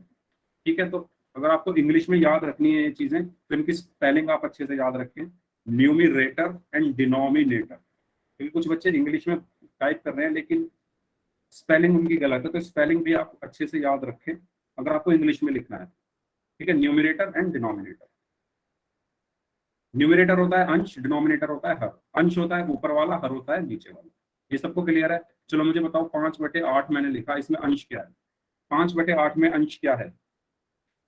ठीक है। तो अगर आपको इंग्लिश में याद रखनी है ये चीजें, तो इनकी स्पेलिंग आप अच्छे से याद रखें, न्यूमिरेटर एंड डिनोमिनेटर। क्योंकि कुछ बच्चे इंग्लिश में टाइप कर रहे हैं लेकिन स्पेलिंग उनकी गलत है, तो स्पेलिंग भी आप अच्छे से याद रखें अगर आपको इंग्लिश में लिखना है, ठीक है। Numerator and denominator. न्यूमिरेटर होता है अंश, डिनोमिनेटर होता है हर। अंश होता है ऊपर वाला, हर होता है नीचे वाला। ये सबको क्लियर है? चलो मुझे बताओ, 5/8 मैंने लिखा, इसमें अंश क्या है? 5/8 में अंश क्या है?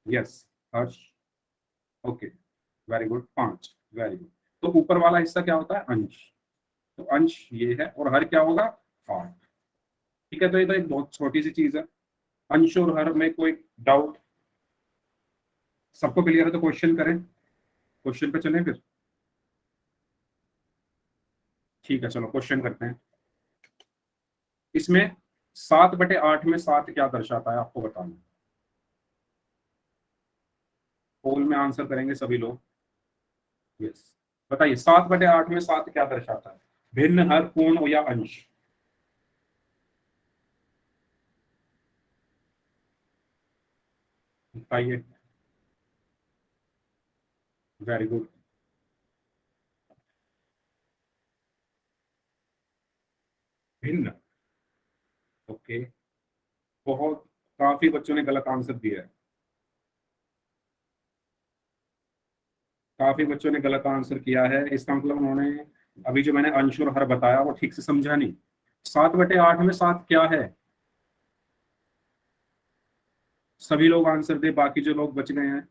Yes, Harsh. Okay, very good, 5, very good. तो ऊपर वाला हिस्सा क्या होता है? अंश। तो अंश ये है, और हर क्या होगा? 8। ठीक है, तो ये तो एक बहुत छोटी सी चीज है। अंश और हर में कोई डाउट? सबको क्लियर है तो क्वेश्चन करें, क्वेश्चन पे चलें फिर। ठीक है, चलो क्वेश्चन करते हैं। इसमें 7/8 में 7 क्या दर्शाता है आपको बताना। पोल में आंसर करेंगे सभी लोग। यस, बताइए 7/8 में 7 क्या दर्शाता है? भिन्न, हर, पूर्ण या अंश? बताइए। Very good. भिन्न। ओके, बहुत, काफी बच्चों ने गलत आंसर दिया है। काफी बच्चों ने गलत आंसर किया है, इसका मतलब उन्होंने अभी जो मैंने अंश और हर बताया वो ठीक से समझा नहीं। 7/8 में 7 क्या है? सभी लोग आंसर दे, बाकी जो लोग बच गए हैं।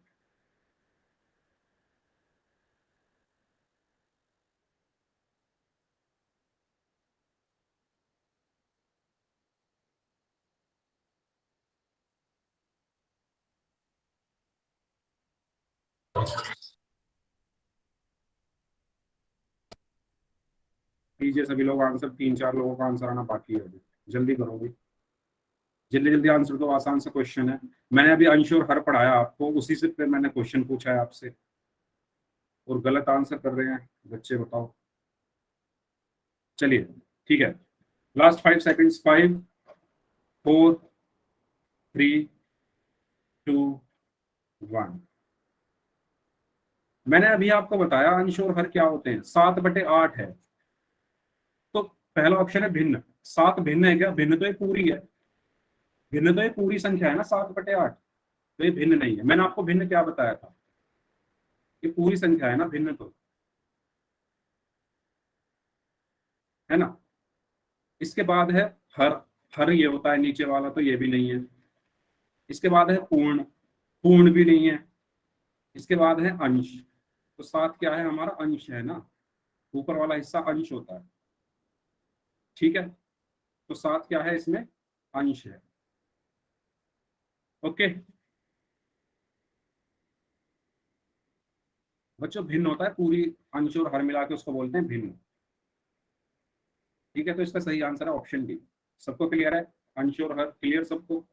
दीजिए सभी लोग आंसर, 3-4 लोगों का आंसर आना बाकी है अभी। जल्दी करो भाई, जल्दी जल्दी आंसर दो, आसान सा क्वेश्चन है। मैंने अभी अंश और हर पढ़ाया आपको, उसी से फिर मैंने क्वेश्चन पूछा है आपसे, और गलत आंसर कर रहे हैं बच्चे, बताओ। चलिए, ठीक है, लास्ट 5 सेकंड्स। 5, 4, 3, 2, 1। मैंने अभी आपको बताया अंश और हर क्या होते हैं। 7/8 है, तो पहला ऑप्शन है भिन्न। 7 भिन्न है क्या? भिन्न तो ये पूरी है, भिन्न तो ये पूरी संख्या है ना 7/8। तो ये भिन्न नहीं है। मैंने आपको भिन्न क्या बताया था? ये पूरी संख्या है ना भिन्न, तो है ना। इसके बाद है हर। हर ये होता है नीचे वाला, तो ये भी नहीं है। इसके बाद है पूर्ण, पूर्ण भी नहीं है। इसके बाद है अंश, तो 7 क्या है? हमारा अंश है ना, ऊपर वाला हिस्सा अंश होता है। ठीक है, तो 7 क्या है इसमें? अंश है। ओके बच्चों, भिन्न होता है पूरी, अंश और हर मिला के उसको बोलते हैं भिन्न। ठीक है, तो इसका सही आंसर है ऑप्शन डी। सबको क्लियर है? अंश और हर क्लियर सबको?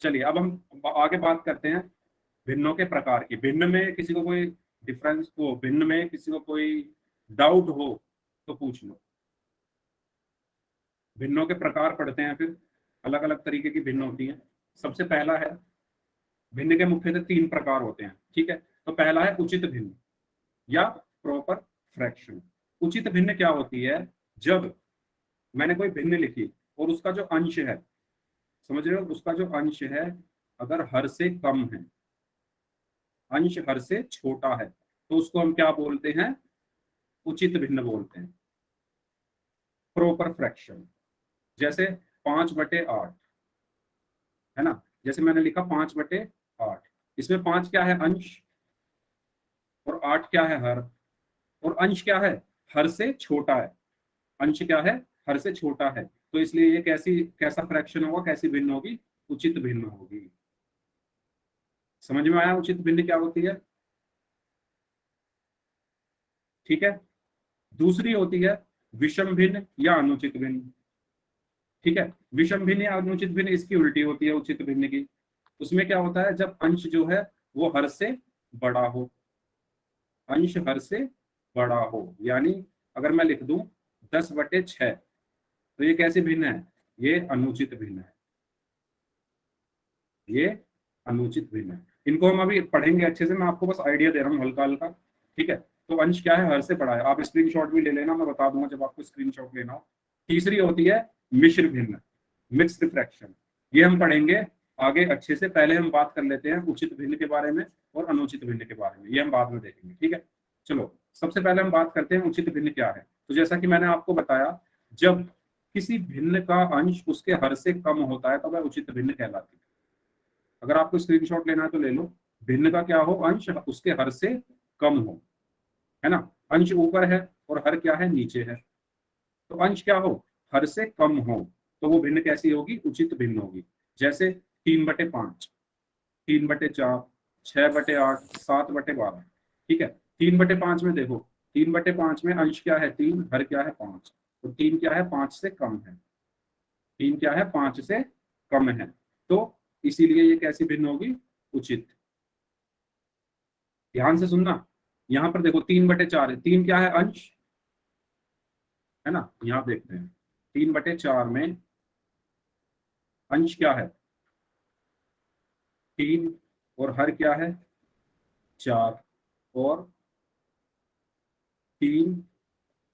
चलिए अब हम आगे बात करते हैं भिन्नों के प्रकार की। भिन्न में किसी को कोई डिफरेंस हो, भिन्न में किसी को कोई डाउट हो तो पूछ लो। भिन्नों के प्रकार पढ़ते हैं फिर, अलग अलग तरीके की भिन्न होती हैं। सबसे पहला है, भिन्न के मुख्यतः 3 प्रकार होते हैं। ठीक है, तो पहला है उचित भिन्न या प्रॉपर फ्रैक्शन। उचित भिन्न क्या होती है? जब मैंने कोई भिन्न लिखी और उसका जो अंश है, समझ रहे हो, उसका जो अंश है अगर हर से कम है, अंश हर से छोटा है, तो उसको हम क्या बोलते हैं? उचित भिन्न बोलते हैं, प्रॉपर फ्रैक्शन। जैसे 5/8 है ना, जैसे मैंने लिखा 5/8, इसमें 5 क्या है? अंश, और 8 क्या है? हर। और अंश क्या है? हर से छोटा है। अंश क्या है? हर से छोटा है, तो इसलिए ये कैसा फ्रैक्शन होगा, कैसी भिन्न होगी? उचित भिन्न होगी। समझ में आया उचित भिन्न क्या होती है? ठीक है, दूसरी होती है विषम भिन्न या अनुचित भिन्न। ठीक है, विषम भिन्न या अनुचित भिन्न इसकी उल्टी होती है उचित भिन्न की। उसमें क्या होता है? जब अंश जो है वो हर से बड़ा हो, अंश हर से बड़ा हो, यानी अगर मैं लिख दूं 10/6, तो ये कैसी भिन्न है? ये अनुचित भिन्न है, ये अनुचित भिन्न है। इनको हम अभी पढ़ेंगे अच्छे से, मैं आपको बस आइडिया दे रहा हूँ हल्का हल्का। ठीक है, तो अंश क्या है? हर से बड़ा है। आप स्क्रीनशॉट भी ले लेना, मैं बता दूंगा जब आपको स्क्रीनशॉट लेना हो। तीसरी होती है मिश्र भिन्न, मिक्स्ड फ्रैक्शन। ये हम पढ़ेंगे आगे अच्छे से, पहले हम बात कर लेते हैं उचित भिन्न के बारे में और अनुचित भिन्न के बारे में, ये हम बाद में देखेंगे। ठीक है, चलो सबसे पहले हम बात करते हैं उचित भिन्न क्या है। तो जैसा कि मैंने आपको बताया, जब किसी भिन्न का अंश उसके हर से कम होता है तो वह उचित भिन्न कहलाती है। अगर आपको स्क्रीनशॉट लेना है तो ले लो। भिन्न का क्या हो? अंश उसके हर से कम हो, है ना। अंश ऊपर है और हर क्या है? नीचे है। तो अंश क्या हो? हर से कम हो, तो वो भिन्न कैसी होगी? उचित भिन्न होगी। जैसे 3/5, 3/4, 6/8, 7/12। ठीक है, 3/5 में देखो, 3/5 में अंश क्या है? 3, हर क्या है? 5। तो 3 क्या है? 5 से कम है। 3 क्या है? 5 से कम है। तो इसीलिए ये कैसी भिन्न होगी? उचित। ध्यान से सुनना, यहां पर देखो 3/4 है, 3 क्या है? अंश है ना। यहां देखते हैं 3/4 में अंश क्या है? 3, और हर क्या है? 4। और 3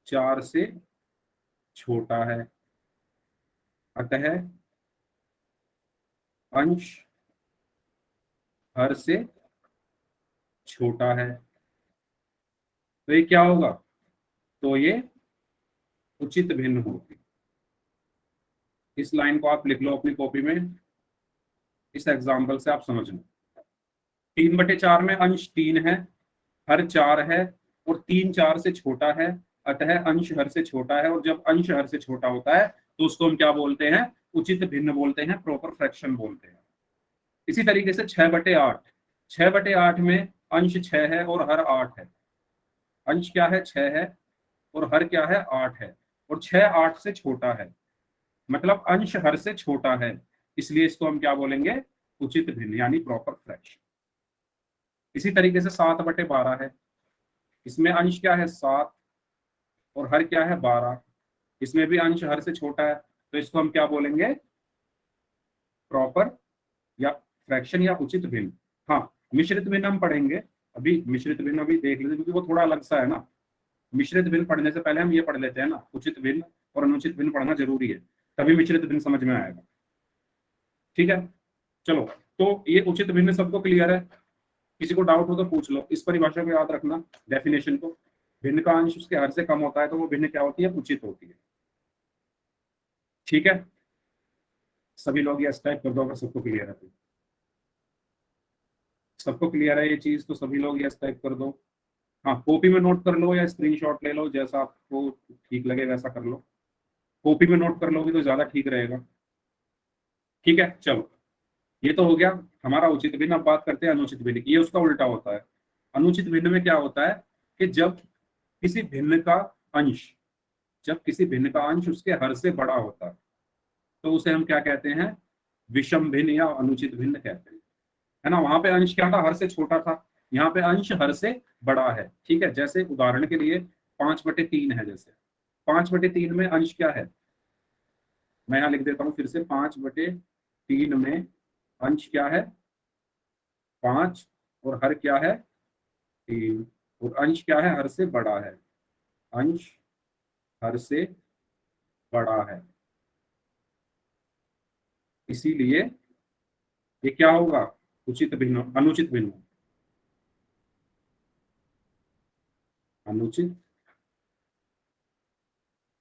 4 से छोटा है, अतः अंश हर से छोटा है। तो ये क्या होगा? तो ये उचित भिन्न होगी। इस लाइन को आप लिख लो अपनी कॉपी में, इस एग्जाम्पल से आप समझ लो। 3/4 में अंश 3 है, हर 4 है, और 3 4 से छोटा है, अतः अंश हर से छोटा है। और जब अंश हर से छोटा होता है तो उसको हम क्या बोलते हैं? उचित भिन्न बोलते हैं, प्रॉपर फ्रैक्शन बोलते हैं। इसी तरीके से 6/8, 6/8 में अंश 6 है और हर 8 है। अंश क्या है? 6 है, और हर क्या है? 8 है। और 6 8 से छोटा है, मतलब अंश हर से छोटा है, इसलिए इसको हम क्या बोलेंगे? उचित भिन्न, यानी प्रॉपर फ्रैक्शन। इसी तरीके से 7/12 है, इसमें अंश क्या है? 7, और हर क्या है? 12। इसमें भी अंश हर से छोटा है, तो इसको हम क्या बोलेंगे? प्रॉपर या फ्रैक्शन या उचित भिन्न। हाँ, मिश्रित भिन्न हम पढ़ेंगे। अभी मिश्रित भिन्न अभी देख लेते हैं, क्योंकि वो थोड़ा अलग सा है ना। मिश्रित भिन्न पढ़ने से पहले हम ये पढ़ लेते हैं ना, उचित भिन्न और अनुचित भिन्न पढ़ना जरूरी है, तभी मिश्रित भिन्न समझ में आएगा। ठीक है, चलो। तो ये उचित भिन्न सबको क्लियर है? किसी को डाउट हो तो पूछ लो। इस परिभाषा को याद रखना, डेफिनेशन को। भिन्न का अंश उसके हर से कम होता है तो वो भिन्न क्या होती है? उचित होती है। ठीक है, सभी लोग यस टाइप कर दो अगर सबको क्लियर है तो। सबको क्लियर है ये चीज तो सभी लोग यस टाइप कर दो। हाँ, कॉपी में नोट कर लो या स्क्रीनशॉट ले लो, जैसा आपको ठीक लगे वैसा कर लो। कॉपी में नोट कर लोगे तो ज्यादा ठीक रहेगा। ठीक है, चलो। ये तो हो गया हमारा उचित भिन्न। अब बात करते हैं अनुचित भिन्न की। ये उसका उल्टा होता है। अनुचित भिन्न में क्या होता है कि जब किसी भिन्न का अंश, जब किसी भिन्न का अंश उसके हर से बड़ा होता है तो उसे हम क्या कहते हैं? विषम भिन्न या अनुचित भिन्न कहते हैं, है ना। वहां पे अंश क्या था? हर से छोटा था। यहाँ पे अंश हर से बड़ा है। ठीक है, जैसे उदाहरण के लिए 5/3 है। जैसे 5/3 में अंश क्या है? मैं यहाँ लिख देता हूँ फिर से। 5/3 में अंश क्या है? 5, और हर क्या है? 3। और अंश क्या है? हर से बड़ा है। अंश हर से बड़ा है, इसीलिए ये क्या होगा? उचित भिन्न, अनुचित भिन्न, अनुचित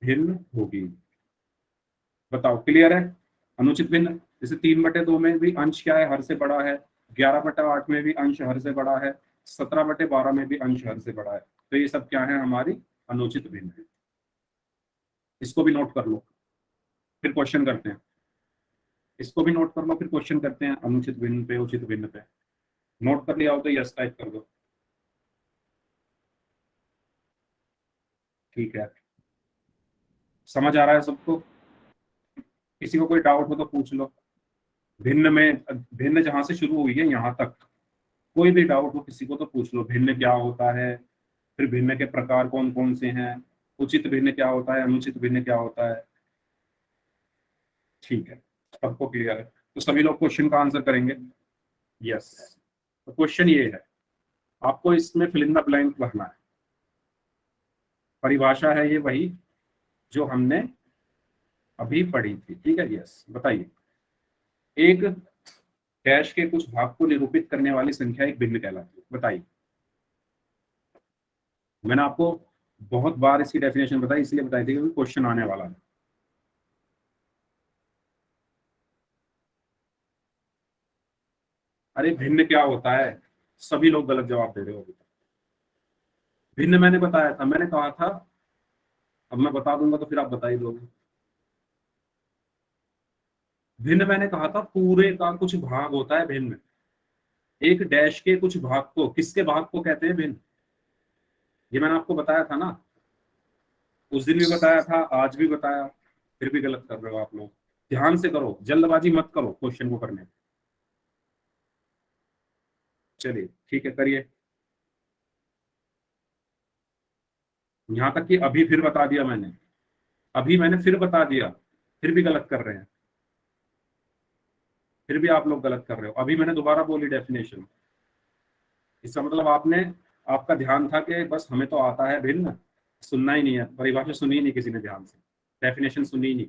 भिन्न होगी। बताओ, क्लियर है? अनुचित भिन्न जैसे 3/2 में भी अंश क्या है? हर से बड़ा है। 11/8 में भी अंश हर से बड़ा है। 17/12 में भी अंश हर से बड़ा है। तो ये सब क्या है? हमारी अनुचित भिन्न है। इसको भी नोट कर लो, फिर क्वेश्चन करते हैं। इसको भी नोट कर लो, फिर क्वेश्चन करते हैं अनुचित भिन्न पे, उचित भिन्न पे। नोट कर लिया हो तो यस टाइप कर दो। ठीक है, समझ आ रहा है सबको? किसी को कोई डाउट हो तो पूछ लो। भिन्न में, भिन्न जहां से शुरू हुई है यहाँ तक, कोई भी डाउट हो किसी को तो पूछ लो। भिन्न क्या होता है, फिर भिन्न के प्रकार कौन कौन से हैं, उचित भिन्न क्या होता है, अनुचित भिन्न क्या होता है। ठीक है, सबको क्लियर है? तो सभी लोग क्वेश्चन का आंसर करेंगे? यस। तो क्वेश्चन ये है, आपको इसमें फिल इन द ब्लैंक भरना है। परिभाषा है ये वही जो हमने अभी पढ़ी थी। ठीक है, यस। बताइए, एक डैश के कुछ भाग को निरूपित करने वाली संख्या एक भिन्न कहलाती है। बताइए। मैंने आपको बहुत बार इसकी डेफिनेशन बताई, इसलिए बताई थी क्योंकि क्वेश्चन आने वाला है। अरे भिन्न क्या होता है? सभी लोग गलत जवाब दे रहे हो। भिन्न मैंने बताया था, मैंने कहा था। अब मैं बता दूंगा तो फिर आप बता ही दोगे। भिन्न मैंने कहा था पूरे का कुछ भाग होता है भिन्न। एक डैश के कुछ भाग को, किसके भाग को कहते हैं भिन्न? ये मैंने आपको बताया था ना, उस दिन भी बताया था, आज भी बताया, फिर भी गलत कर रहे हो आप लोग। ध्यान से करो, जल्दबाजी मत करो क्वेश्चन को करने में। चलिए ठीक है, करिए। यहां तक कि अभी फिर बता दिया मैंने, अभी मैंने फिर बता दिया, फिर भी गलत कर रहे हैं, फिर भी आप लोग गलत कर रहे हो। अभी मैंने दोबारा बोली डेफिनेशन, इसका मतलब आपने, आपका ध्यान था कि बस हमें तो आता है भिन्न, सुनना ही नहीं है, परिभाषा सुनी ही नहीं किसी ने ध्यान से, डेफिनेशन सुनी ही नहीं।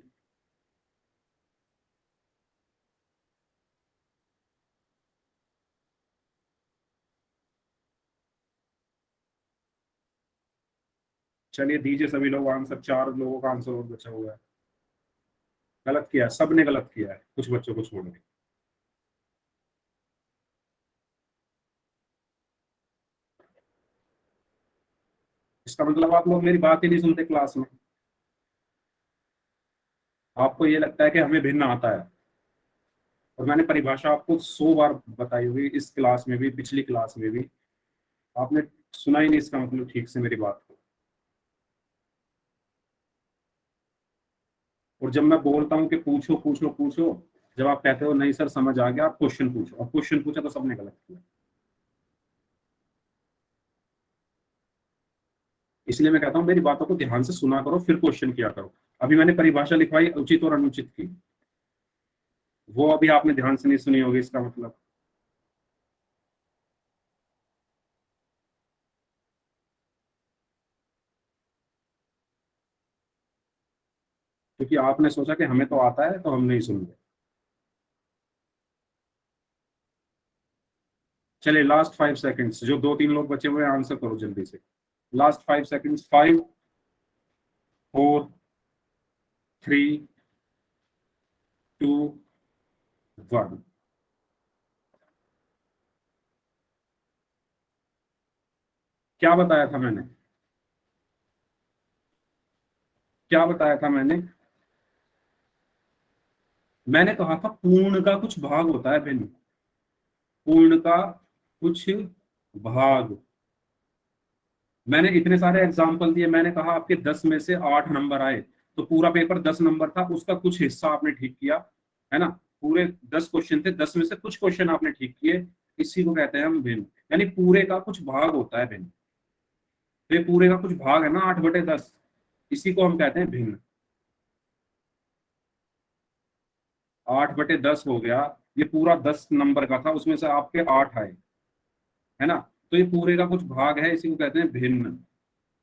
चलिए दीजिए सभी लोग आंसर, 4 लोगों का आंसर और बचा हुआ है। गलत किया है, सबने गलत किया है, कुछ बच्चों को छोड़ के। इसका मतलब आप लोग मेरी बात ही नहीं सुनते क्लास में। आपको ये लगता है कि हमें भिन्न आता है, और मैंने परिभाषा आपको 100 बार बताई हुई, इस क्लास में भी, पिछली क्लास में भी। आपने सुना ही नहीं, इसका मतलब ठीक से मेरी बात को। और जब मैं बोलता हूँ कि पूछो पूछो पूछो, जब आप कहते हो नहीं सर समझ आ गया, आप क्वेश्चन पूछो, और क्वेश्चन पूछा तो सबने गलत किया। इसलिए मैं कहता हूँ मेरी बातों को ध्यान से सुना करो, फिर क्वेश्चन किया करो। अभी मैंने परिभाषा लिखवाई उचित और अनुचित की, वो अभी आपने ध्यान से नहीं सुनी होगी, इसका मतलब। क्योंकि आपने सोचा कि हमें तो आता है तो हम नहीं सुन रहे। चलिए लास्ट 5 सेकंड्स, जो 2-3 लोग बचे हुए हैं आंसर करो जल्दी से। Last 5 seconds, 5, 4, 3, 2, 1। क्या बताया था मैंने, क्या बताया था मैंने? मैंने कहा था पूर्ण का कुछ भाग होता है भिन्न, पूर्ण का कुछ भाग। मैंने इतने सारे एग्जाम्पल दिए, मैंने कहा आपके 10 में से 8 नंबर आए, तो पूरा पेपर 10 नंबर था, उसका कुछ हिस्सा आपने ठीक किया, है ना? पूरे 10 क्वेश्चन थे, 10 में से कुछ क्वेश्चन आपने ठीक किए, इसी को कहते हैं हम भिन्न। यानी पूरे का कुछ भाग होता है भिन्न। तो ये पूरे का कुछ भाग है ना, 8/10, इसी को हम कहते हैं भिन्न। 8/10 हो गया, ये पूरा 10 नंबर का था, उसमें से आपके 8 आए, है ना? तो ये पूरे का कुछ भाग है, इसी को कहते हैं भिन्न।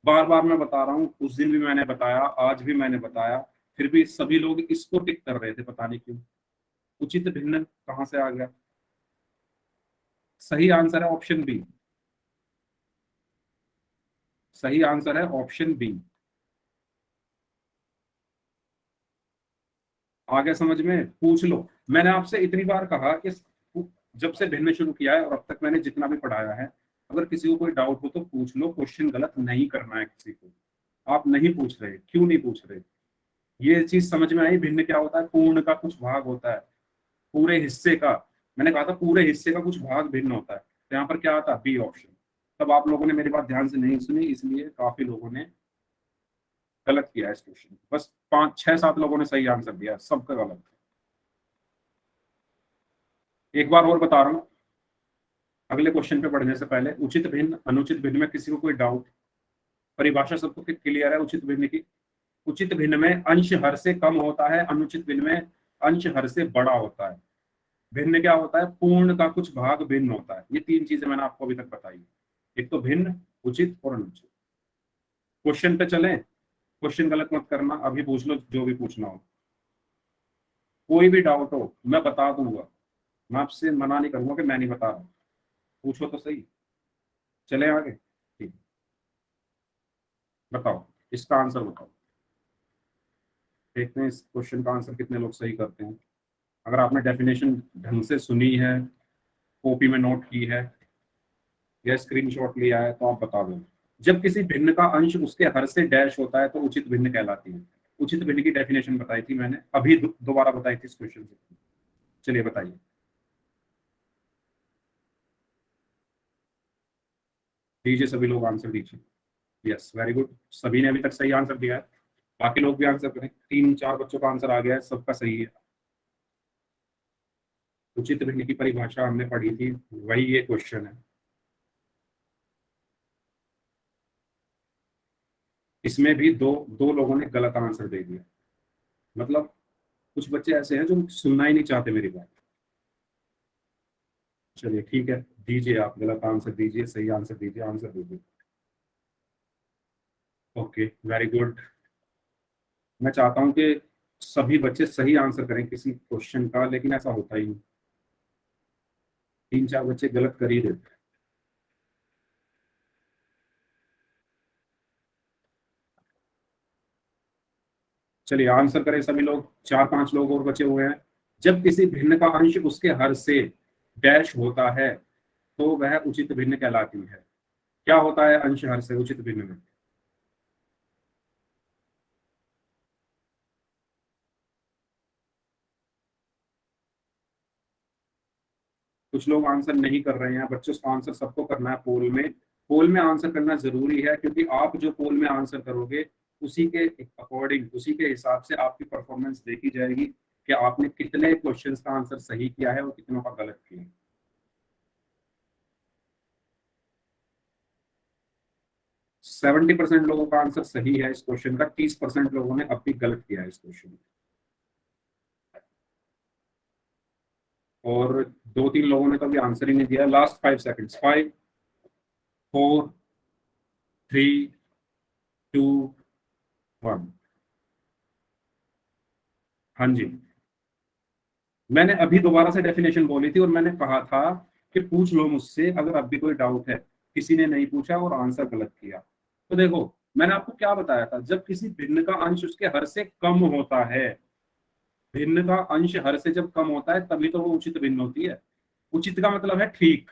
बार बार मैं बता रहा हूँ, उस दिन भी मैंने बताया, आज भी मैंने बताया, फिर भी सभी लोग इसको टिक कर रहे थे, पता नहीं क्यों। उचित भिन्न कहाँ से आ गया? सही आंसर है ऑप्शन बी, सही आंसर है ऑप्शन बी। आगे समझ में? पूछ लो। मैंने आपसे इतनी बार कहा कि जब से भिन्न शुरू किया है और अब तक मैंने जितना भी पढ़ाया है, अगर किसी को कोई डाउट हो तो पूछ लो, क्वेश्चन गलत नहीं करना है किसी को। आप नहीं पूछ रहे, क्यों नहीं पूछ रहे? ये चीज समझ में आई, भिन्न क्या होता है? पूर्ण का कुछ भाग होता है, पूरे हिस्से का। मैंने कहा था पूरे हिस्से का कुछ भाग भिन्न होता है, तो यहाँ पर क्या आता? B option. तब आप लोगों ने मेरी बात ध्यान से नहीं सुनी, इसलिए काफी लोगों ने गलत किया है इस क्वेश्चन। बस 5, 6, 7 लोगों ने सही आंसर दिया, सबका गलत। एक बार और बता रहा हूँ, अगले क्वेश्चन पे बढ़ने से पहले, उचित भिन्न अनुचित भिन्न में किसी को कोई डाउट? परिभाषा सबको क्लियर है उचित भिन्न की? उचित भिन्न में अंश हर से कम होता है, अनुचित भिन्न में अंश हर से बड़ा होता है। भिन्न क्या होता है? पूर्ण का कुछ भाग भिन्न होता है। ये 3 चीजें मैंने आपको अभी तक बताई, एक तो भिन्न, उचित और अनुचित। क्वेश्चन पे चलें, क्वेश्चन गलत मत करना, अभी पूछ लो जो भी पूछना हो। कोई भी डाउट हो मैं बता दूंगा, मैं आपसे मना नहीं करूंगा कि मैं नहीं बता रहा। पूछो तो सही। चले आगे, ठीक। बताओ, इसका आंसर बताओ। देखते हैं इस क्वेश्चन का आंसर कितने लोग सही करते हैं। अगर आपने डेफिनेशन ढंग से सुनी है, कॉपी में नोट की है या स्क्रीनशॉट लिया है, तो आप बता दो। जब किसी भिन्न का अंश उसके हर से डैश होता है तो उचित भिन्न कहलाती है। उचित भिन्न की डेफिनेशन बताई थी मैंने, अभी दोबारा बताई थी इस क्वेश्चन से। चलिए बताइए। दीजिए सभी लोग आंसर दीजिए। यस, वेरी गुड, सभी ने अभी तक सही आंसर दिया है। बाकी लोग भी आंसर करें। 3-4 बच्चों का आंसर आ गया है, सबका सही है। उचित भिन्न की परिभाषा हमने पढ़ी थी, वही ये क्वेश्चन है। इसमें भी दो दो लोगों ने गलत आंसर दे दिया। मतलब कुछ बच्चे ऐसे हैं जो सुनना ही नहीं चाहते मेरी बात। चलिए ठीक है, दीजिए, आप गलत आंसर दीजिए, सही आंसर दीजिए, आंसर दीजिए। Okay, very good. मैं चाहता हूं कि सभी बच्चे सही आंसर करें किसी क्वेश्चन का, लेकिन ऐसा होता ही नहीं। 3-4 बच्चे गलत कर ही देते हैं। चलिए आंसर करें सभी लोग। 4-5 लोग और बचे हुए हैं। जब किसी भिन्न का अंश उसके हर से डैश होता है तो वह उचित भिन्न कहलाती है। क्या होता है अंश हर से उचित भिन्न में? कुछ लोग आंसर नहीं कर रहे हैं बच्चों, उसका आंसर सबको करना है पोल में। पोल में आंसर करना जरूरी है, क्योंकि आप जो पोल में आंसर करोगे उसी के अकॉर्डिंग, उसी के हिसाब से आपकी परफॉर्मेंस देखी जाएगी कि आपने कितने क्वेश्चंस का आंसर सही किया है और कितनों का गलत किया है। 70% लोगों का आंसर सही है इस क्वेश्चन का, 30% लोगों ने अब भी गलत किया है इस क्वेश्चन में। और 2-3 लोगों ने तो अभी आंसर ही नहीं दिया। Last 5 seconds, 5, 4, 3, 2, 1। हाँ जी, मैंने अभी दोबारा से डेफिनेशन बोली थी और मैंने कहा था कि पूछ लो मुझसे अगर अब भी कोई डाउट है। किसी ने नहीं पूछा और आंसर गलत किया। तो देखो, मैंने आपको क्या बताया था, जब किसी भिन्न का अंश उसके हर से कम होता है, भिन्न का अंश हर से जब कम होता है तभी तो वो उचित भिन्न होती है। उचित का मतलब है ठीक,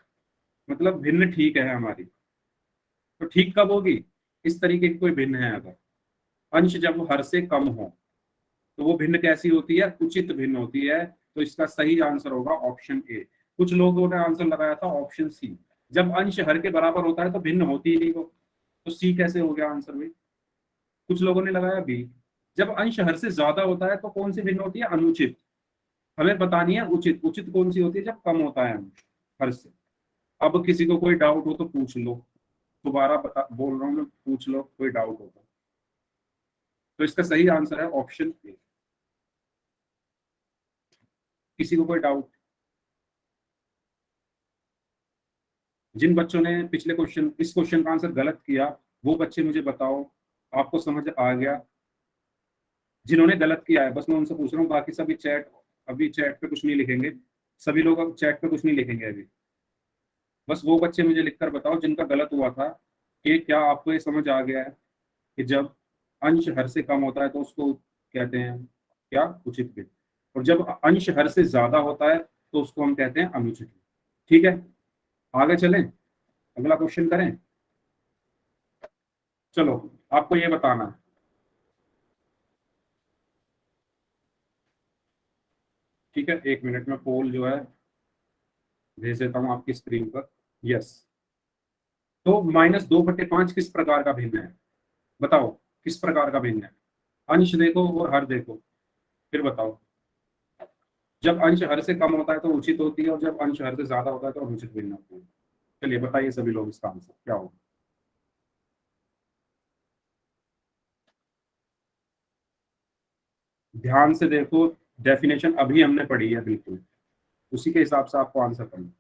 मतलब भिन्न ठीक है हमारी। तो ठीक कब होगी? इस तरीके की कोई भिन्न है अगर, अंश जब हर से कम हो तो वो भिन्न कैसी होती है? उचित भिन्न होती है। तो इसका सही आंसर होगा ऑप्शन ए। कुछ लोगों ने आंसर लगाया था ऑप्शन सी, जब अंश हर के बराबर होता है तो भिन्न होती ही नहीं वो। तो सी कैसे हो गया आंसर में? कुछ लोगों ने लगाया बी, जब अंश हर से ज्यादा होता है तो कौन सी भिन्न होती है? अनुचित। हमें बतानी है उचित। उचित कौन सी होती है? जब कम होता है अंश हर से। अब किसी को कोई डाउट हो तो पूछ लो, दोबारा बता बोल रहा हूँ मैं, पूछ लो कोई डाउट हो तो इसका सही आंसर है ऑप्शन ए। किसी को कोई डाउट? जिन बच्चों ने पिछले क्वेश्चन इस क्वेश्चन का आंसर गलत किया वो बच्चे मुझे बताओ, आपको समझ आ गया? जिन्होंने गलत किया है बस मैं उनसे पूछ रहा हूँ, बाकी सभी चैट, अभी चैट पे कुछ नहीं लिखेंगे। सभी लोग अब चैट पे कुछ नहीं लिखेंगे अभी। बस वो बच्चे मुझे लिखकर बताओ जिनका गलत हुआ था, कि क्या आपको ये समझ आ गया है कि जब अंश हर से कम होता है तो उसको कहते हैं क्या? उचित भिन्न। और जब अंश हर से ज्यादा होता है तो उसको हम कहते हैं अनुचित भिन्न। ठीक है, आगे चलें, अगला क्वेश्चन करें। चलो, आपको ये बताना है। ठीक है, 1 मिनट में पोल जो है भेज देता हूँ आपकी स्क्रीन पर। यस, तो -2/5 किस प्रकार का भिन्न है? बताओ, किस प्रकार का भिन्न है? अंश देखो और हर देखो, फिर बताओ। जब अंश हर से कम होता है तो उचित होती है, और जब अंश हर से ज्यादा होता है तो अनुचित भिन्न होती है। चलिए बताइए सभी लोग, इसका आंसर क्या होगा? ध्यान से देखो, डेफिनेशन अभी हमने पढ़ी है, बिल्कुल उसी के हिसाब से आपको आंसर करना है।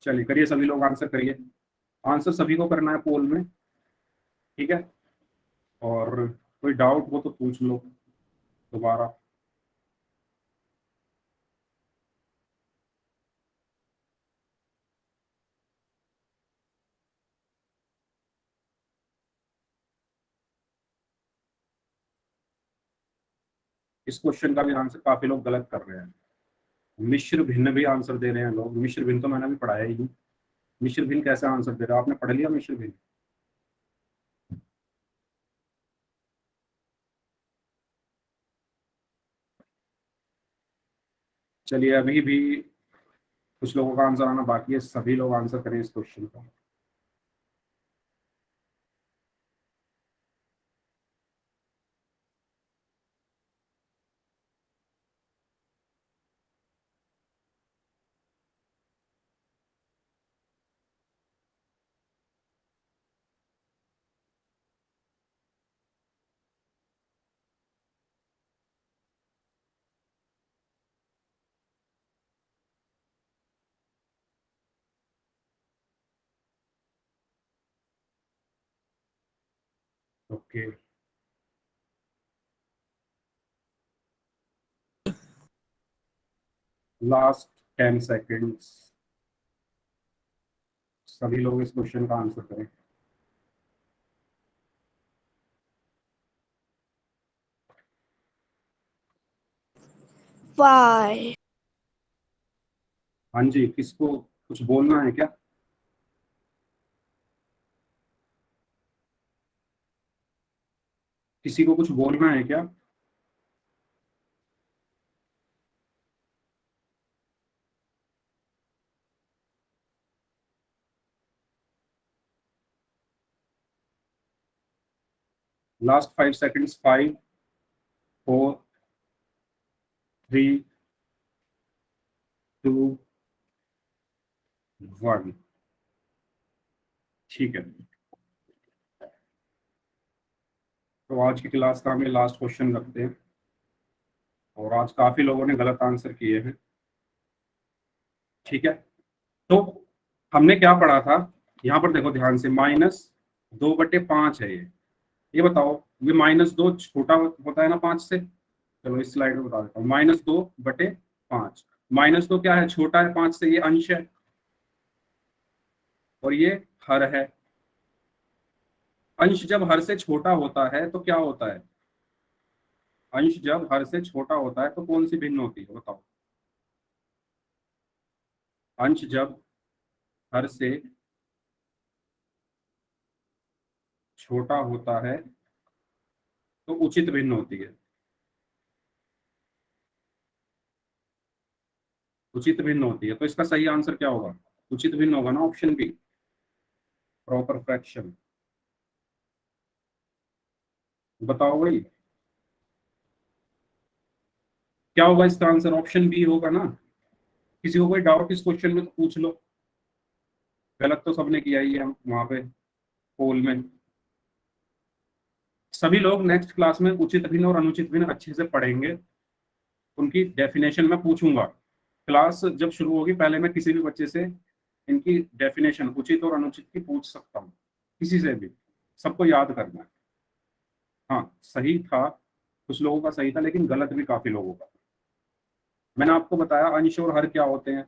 चलिए करिए, सभी लोग आंसर करिए। आंसर सभी को करना है पोल में। ठीक है, और कोई डाउट हो तो पूछ लो दोबारा। इस क्वेश्चन का भी आंसर काफी लोग गलत कर रहे हैं। मिश्र भिन्न भी आंसर दे रहे हैं लोग। मिश्र भिन्न तो मैंने भी पढ़ाया ही नहीं। मिश्र भिन्न कैसे आंसर दे रहे हो? आपने पढ़ लिया मिश्र भिन्न? चलिए, अभी भी कुछ लोगों का आंसर आना बाकी है, सभी लोग आंसर करें इस क्वेश्चन का। ओके, लास्ट 10 सेकेंड्स, सभी लोग इस क्वेश्चन का आंसर करें। Why? हाँ जी, किसको कुछ बोलना है क्या? किसी को कुछ बोलना है क्या? Last 5 seconds, 5, 4, 3, 2, 1। ठीक है, तो आज की क्लास का हमें लास्ट क्वेश्चन रखते हैं, और आज काफी लोगों ने गलत आंसर किए हैं। ठीक है, तो हमने क्या पढ़ा था? यहाँ पर देखो ध्यान से, -2/5 है ये बताओ, ये -2 छोटा होता है ना 5 से? चलो इस स्लाइड में बता देता हूँ। -2/5, -2 क्या है? छोटा है 5 से, ये अंश है, और ये हर है। अंश जब हर से छोटा होता है तो क्या होता है? अंश जब हर से छोटा होता है तो कौन सी भिन्न होती है, बताओ? अंश जब हर से छोटा होता है तो उचित भिन्न होती है। उचित भिन्न होती है, तो इसका सही आंसर क्या होगा? उचित भिन्न होगा ना, ऑप्शन बी, प्रॉपर फ्रैक्शन। बताओ भाई, क्या होगा इसका आंसर? ऑप्शन बी होगा ना। किसी को कोई डाउट इस क्वेश्चन में तो पूछ लो। गलत तो सबने किया ही है वहां पे पोल में। सभी लोग नेक्स्ट क्लास में उचित भिन्न और अनुचित भिन्न अच्छे से पढ़ेंगे, उनकी डेफिनेशन मैं पूछूंगा। क्लास जब शुरू होगी पहले मैं किसी भी बच्चे से इनकी डेफिनेशन उचित और अनुचित की पूछ सकता हूँ, किसी से भी। सबको याद करना है। हाँ, सही था, कुछ लोगों का सही था, लेकिन गलत भी काफी लोगों का। मैंने आपको बताया अंश और हर क्या होते हैं।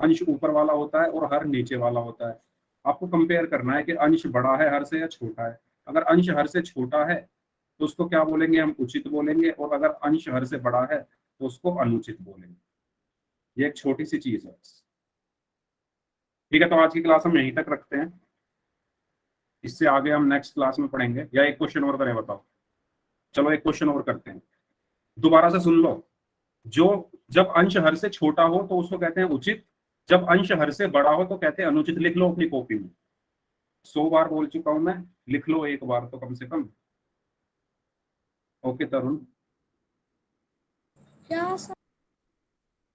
अंश ऊपर वाला होता है और हर नीचे वाला होता है। आपको कंपेयर करना है कि अंश बड़ा है हर से या छोटा है। अगर अंश हर से छोटा है तो उसको क्या बोलेंगे? हम उचित बोलेंगे, और अगर अंश हर से बड़ा है तो उसको अनुचित बोलेंगे। ये एक छोटी सी चीज है। ठीक है, तो आज की क्लास हम यहीं तक रखते हैं, इससे आगे हम नेक्स्ट क्लास में पढ़ेंगे। या एक क्वेश्चन और करें, बताओ? चलो एक क्वेश्चन और करते हैं, दोबारा से सुन लो। जो जब अंश हर से छोटा हो तो उसको कहते हैं उचित, जब अंश हर से बड़ा हो तो कहते हैं अनुचित। लिख लो अपनी कॉपी में, 100 बार बोल चुका हूं मैं, लिख लो एक बार तो कम से कम। ओके तरुण, क्या सर?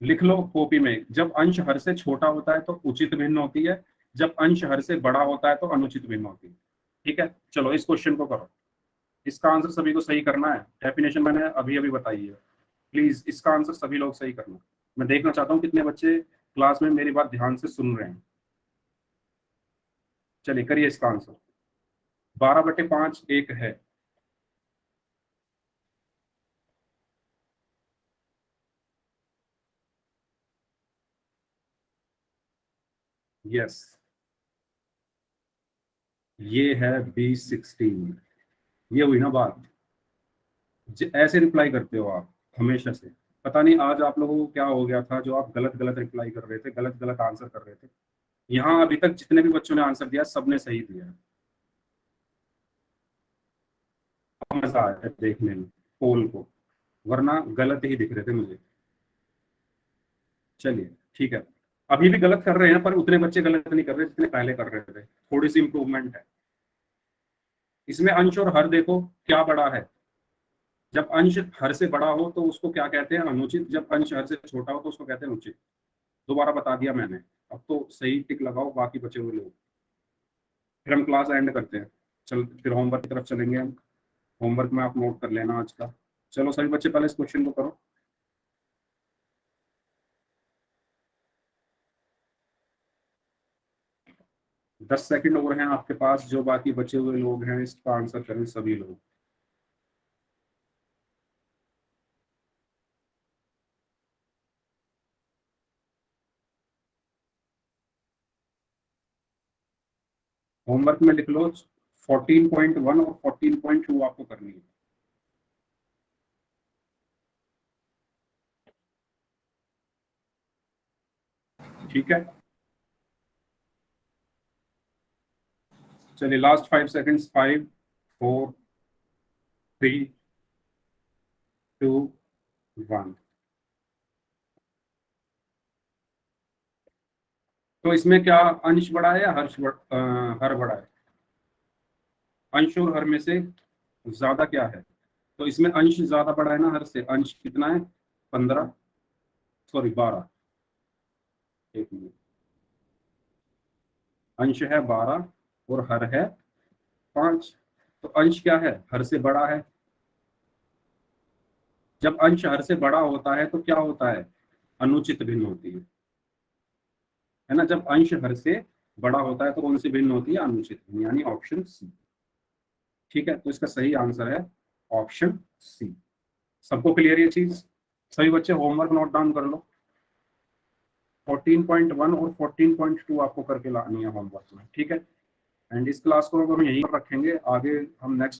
लिख लो कॉपी में, जब अंश हर से छोटा होता है तो उचित भिन्न होती है, जब अंश हर से बड़ा होता है तो अनुचित भिन्न होती है। ठीक है, चलो इस क्वेश्चन को करो। इसका आंसर सभी को सही करना है। डेफिनेशन मैंने अभी अभी बताई है, प्लीज इसका आंसर सभी लोग सही करना। मैं देखना चाहता हूँ कितने बच्चे क्लास में मेरी बात ध्यान से सुन रहे हैं। चलिए करिए इसका आंसर। 12/5 एक है। यस, ये है B16। ये हुई ना बात? ऐसे रिप्लाई करते हो आप हमेशा से। पता नहीं आज आप लोगों को क्या हो गया था, जो आप गलत गलत रिप्लाई कर रहे थे, गलत गलत आंसर कर रहे थे। यहाँ अभी तक जितने भी बच्चों ने आंसर दिया सबने सही दिया। मजा आया देखने में पोल को, वरना गलत ही दिख रहे थे मुझे। चलिए ठीक है, अभी भी गलत कर रहे हैं पर उतने बच्चे गलत नहीं कर रहे जितने पहले कर रहे थे, थोड़ी सी इंप्रूवमेंट है। इसमें अंश और हर देखो क्या बड़ा है। जब अंश हर से बड़ा हो तो उसको क्या कहते हैं, अनुचित। जब अंश हर से छोटा हो तो उसको कहते हैं उचित। दोबारा बता दिया मैंने, अब तो सही टिक लगाओ बाकी बचे हुए लोग। फिर हम क्लास एंड करते हैं। चल फिर होमवर्क की तरफ चलेंगे हम। होमवर्क में आप नोट कर लेना आज का। चलो सभी बच्चे पहले इस क्वेश्चन को करो। दस सेकंड और हैं आपके पास, जो बाकी बचे हुए लोग हैं इसका आंसर करें सभी लोग। होमवर्क में लिख लो 14.1 और 14.2 आपको करनी है। ठीक है, चलिए लास्ट 5 सेकंड्स। 5 4 3 2 1। तो इसमें क्या अंश बड़ा है या हर बड़ा है? अंश और हर में से ज्यादा क्या है? तो इसमें अंश ज्यादा बड़ा है ना हर से। अंश कितना है? 15, सॉरी 12। एक मिनट, अंश है 12 और हर है 5। तो अंश क्या है? हर से बड़ा है। जब अंश हर से बड़ा होता है तो क्या होता है? अनुचित भिन्न होती है ना। जब अंश हर से बड़ा होता है तो कौन सी भिन्न होती है? अनुचित भिन्न, यानी ऑप्शन सी। ठीक है, तो इसका सही आंसर है ऑप्शन सी। सबको क्लियर ये चीज? सभी बच्चे होमवर्क नोट डाउन कर लो। 14.1 और 14.2 आपको करके लानी है होमवर्क में। ठीक है, एंड इस क्लास को हम यहीं पर रखेंगे। आगे हम नेक्स्ट